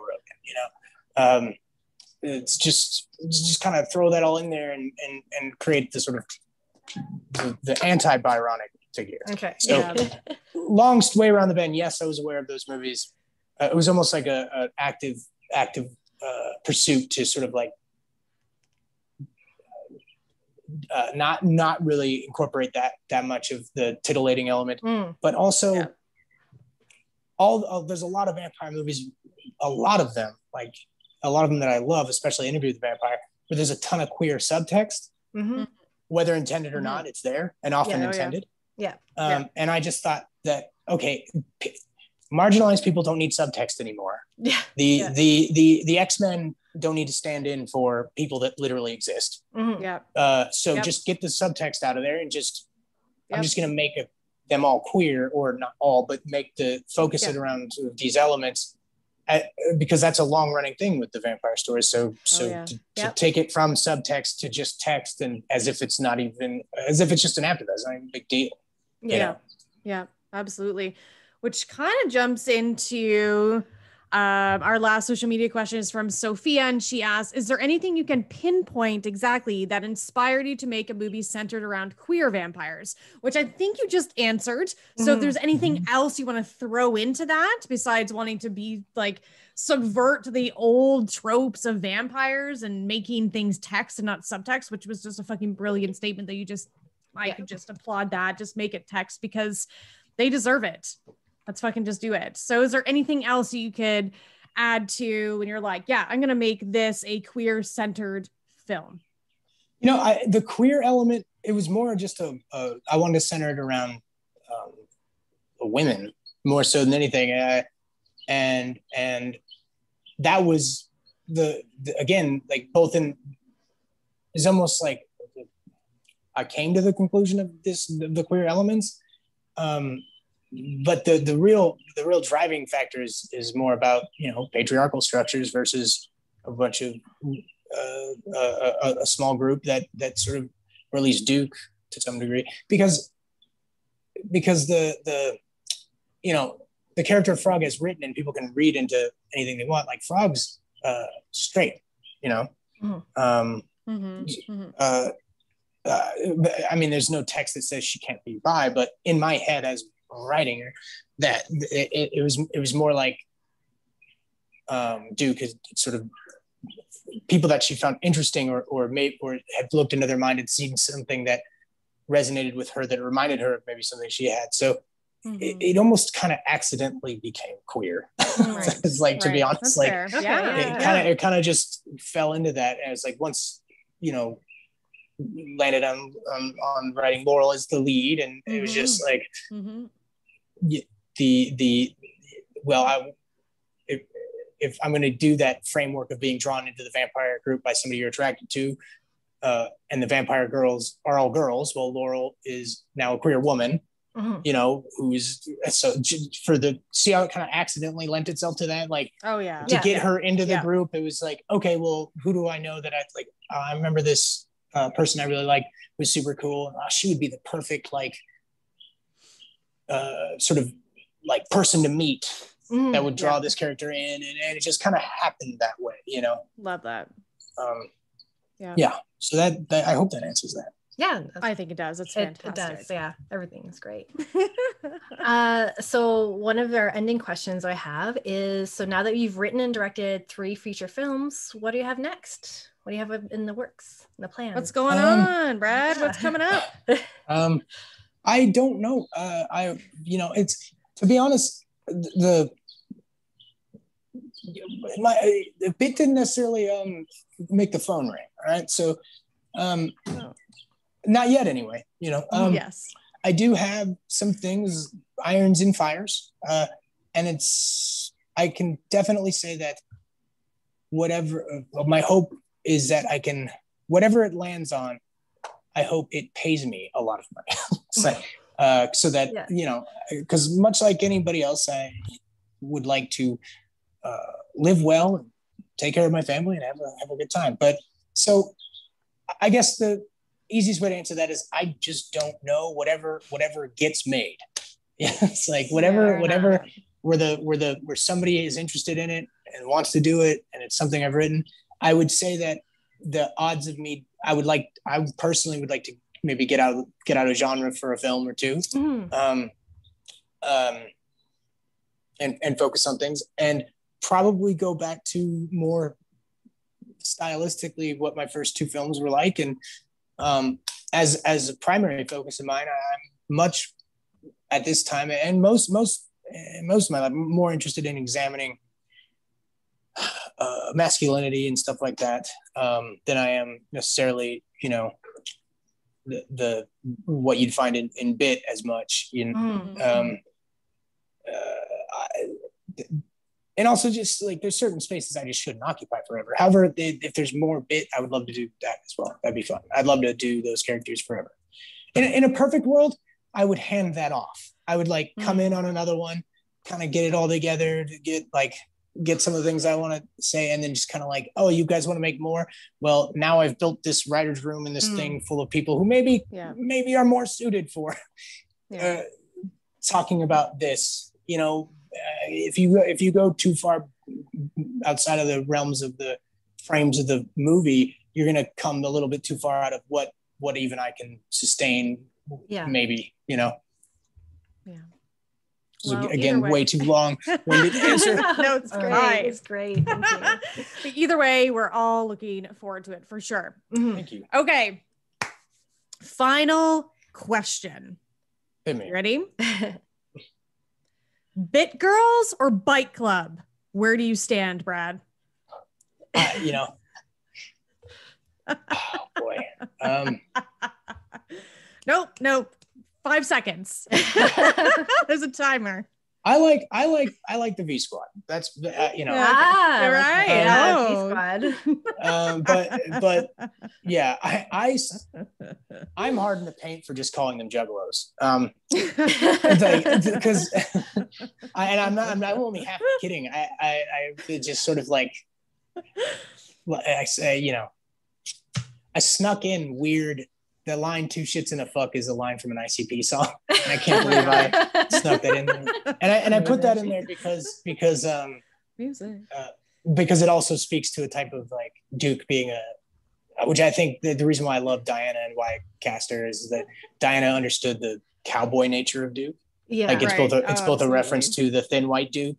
Rogan, it's just kind of throw that all in there and create the sort of the anti-Byronic figure. Okay. So long way around the bend. Yes, I was aware of those movies. It was almost like a active pursuit to sort of like not really incorporate that much of the titillating element, but also there's a lot of vampire movies, a lot of them that I love, especially Interview with the Vampire, where there's a ton of queer subtext, whether intended or not, it's there, and often intended. And I just thought that, okay, marginalized people don't need subtext anymore. The X-Men don't need to stand in for people that literally exist. Just get the subtext out of there, and I'm just going to make them all queer, or not all, but focus it around sort of these elements. Because that's a long running thing with the vampire stories. To take it from subtext to just text, and as if it's just an afterthought, it's not even a big deal.
Yeah, absolutely. Which kind of jumps into our last social media question is from Sophia, and she asks, is there anything you can pinpoint exactly that inspired you to make a movie centered around queer vampires? Which I think you just answered. So if there's anything else you want to throw into that, besides wanting to be like subvert the old tropes of vampires and making things text and not subtext, which was just a fucking brilliant statement that I could just applaud that. Just make it text, because they deserve it. Let's fucking just do it. So is there anything else you could add to when you're like, I'm going to make this a queer centered film?
The queer element, it was more just I wanted to center it around women more so than anything. And that was again, like both in, it's almost like I came to the conclusion of the queer elements. But the real driving factor is more about, you know, patriarchal structures versus a bunch of a small group that sort of, or at least Duke to some degree, because the you know, the character of Frog is written and people can read into anything they want. Like Frog's straight, you know. I mean, there's no text that says she can't be bi, but in my head as writing her, that it was more like Duke is sort of people that she found interesting or had looked into their mind and seen something that resonated with her, that reminded her of maybe something she had. So it almost kind of accidentally became queer. It's like, to be honest, like it kind of just fell into that. And it's like, once, you know, landed on writing Laurel as the lead, and it was just like if I'm going to do that framework of being drawn into the vampire group by somebody you're attracted to, and the vampire girls are all girls, well, Laurel is now a queer woman, you know, who's, so for the, see how it kind of accidentally lent itself to that, like, to get her into the group. It was like, okay, well, who do I know that I like? I remember this person I really liked was super cool. She would be the perfect, like, sort of like person to meet that would draw this character in, and it just kind of happened that way, you know.
Love that.
So that I hope that answers that.
Yeah, I think it does. It's fantastic.
It does. Yeah, everything is great. So one of our ending questions I have is, so now that you've written and directed 3 feature films, what do you have next? What do you have in the works, in the plan?
What's going on, Brad? What's coming up?
I don't know. It's, to be honest, the bit didn't necessarily make the phone ring. All right, so not yet, anyway. You know,
yes,
I do have some things, irons in fires, and I can definitely say that whatever my hope is that I can, whatever it lands on, I hope it pays me a lot of money. So that, you know, because much like anybody else, I would like to live well and take care of my family and have a good time. But so I guess the easiest way to answer that is I just don't know. Whatever gets made. It's like whatever where somebody is interested in it and wants to do it, and it's something I've written. I would say that the odds of me, I personally would like to maybe get out of genre for a film or two, and focus on things, and probably go back to more stylistically what my first 2 films were like. And as a primary focus of mine, I'm much at this time, and most of my life, more interested in examining masculinity and stuff like that, than I am necessarily, you know, the what you'd find in Bit as much, you know. And also just like there's certain spaces I just shouldn't occupy forever. However, if there's more Bit, I would love to do that as well. That'd be fun. I'd love to do those characters forever. In a perfect world, I would hand that off. I would like come in on another one, kind of get it all together to get some of the things I want to say, and then just kind of like, oh, you guys want to make more? Well, now I've built this writer's room and this thing full of people who maybe are more suited for talking about this. You know, if you go too far outside of the realms of the frames of the movie, you're going to come a little bit too far out of what even I can sustain. Maybe, you know. Yeah. Well, again, way too long winded answer.
No, it's great.
Right. It's great. Thank
you. Either way, we're all looking forward to it for sure.
Thank you.
Okay. Final question.
Hit me.
You ready? Bit Girls or Bike Club? Where do you stand, Brad?
You know. Oh boy.
Nope. 5 seconds. There's a timer.
I like the V Squad. That's you know.
You're right.
V Squad.
But yeah, I'm hard in the paint for just calling them juggalos. Because I'm only half kidding. I just sort of like I say, you know, I snuck in weird. The line "two shits and a fuck" is a line from an ICP song, and I can't believe I snuck that in there. And I put that in there because
music.
Because it also speaks to a type of like Duke being which I think the reason why I love Diana and why I cast her is that Diana understood the cowboy nature of Duke.
Yeah,
like it's
right.
both a reference to the thin white Duke,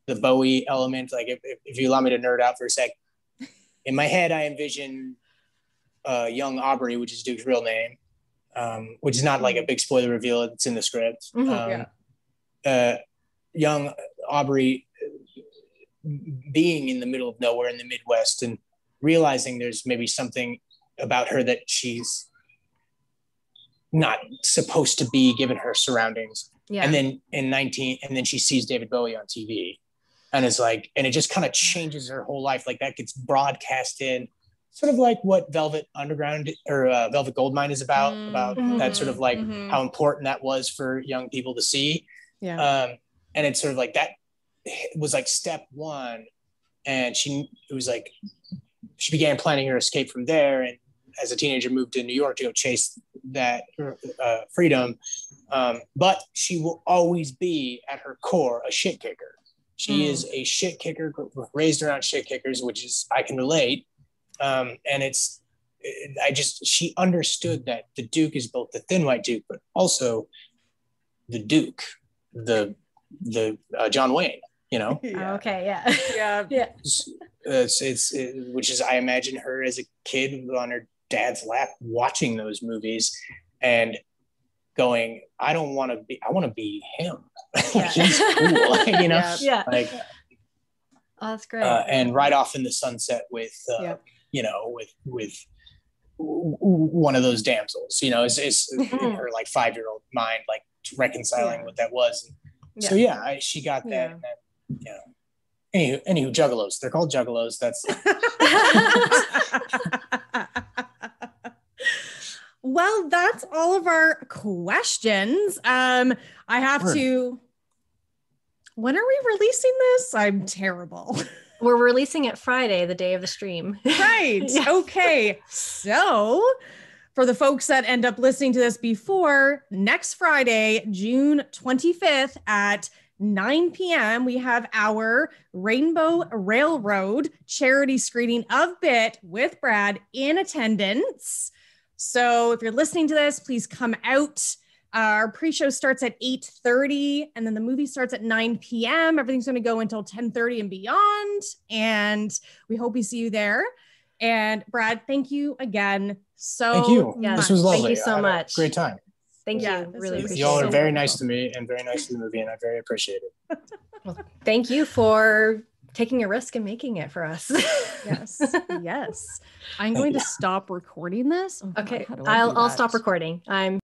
the Bowie element. Like if you allow me to nerd out for a sec, in my head I envision young Aubrey, which is Duke's real name, which is not like a big spoiler reveal. It's in the script. Young Aubrey being in the middle of nowhere in the Midwest and realizing there's maybe something about her that she's not supposed to be given her surroundings. Yeah. And then she sees David Bowie on TV and is like, and it just kind of changes her whole life. Like that gets broadcast in sort of like what Velvet Underground or Velvet Goldmine is about that sort of like how important that was for young people to see. Yeah. And it's sort of like that was like step one. And she began planning her escape from there. And as a teenager moved to New York to go chase that freedom. But she will always be at her core a shit kicker. She is a shit kicker, raised around shit kickers, which is, I can relate. And she understood that the Duke is both the thin white Duke, but also the Duke, the John Wayne, you know?
Yeah. Okay. Yeah. Yeah.
It's which is, I imagine her as a kid on her dad's lap watching those movies and going, I want to be him. Yeah. He's cool, you know? Yeah. Like,
oh, that's great.
And Ride Off in the Sunset with, you know, with one of those damsels, you know, is in her like 5-year-old mind, like reconciling what that was. And so she got that. And that, you know, anywho, juggalos. They're called juggalos. That's.
Well, that's all of our questions. I have to. When are we releasing this? I'm terrible.
We're releasing it Friday, the day of the stream.
Right. Yes. Okay. So for the folks that end up listening to this before, next Friday, June 25th at 9 p.m., we have our Rainbow Railroad charity screening of BIT with Brad in attendance. So if you're listening to this, please come out. Our pre-show starts at 8:30 and then the movie starts at 9 p.m. Everything's going to go until 10:30 and beyond. And we hope we see you there. And Brad, thank you again.
Thank you.
Yes.
This was lovely.
Thank you so much.
Great time.
Thank you. Really appreciate it.
Y'all are very nice to me and very nice to the movie, and I very appreciate it.
Well, thank you for taking a risk and making it for us.
Yes. Yes. I'm going to stop recording this.
Okay. I'll stop recording. I'm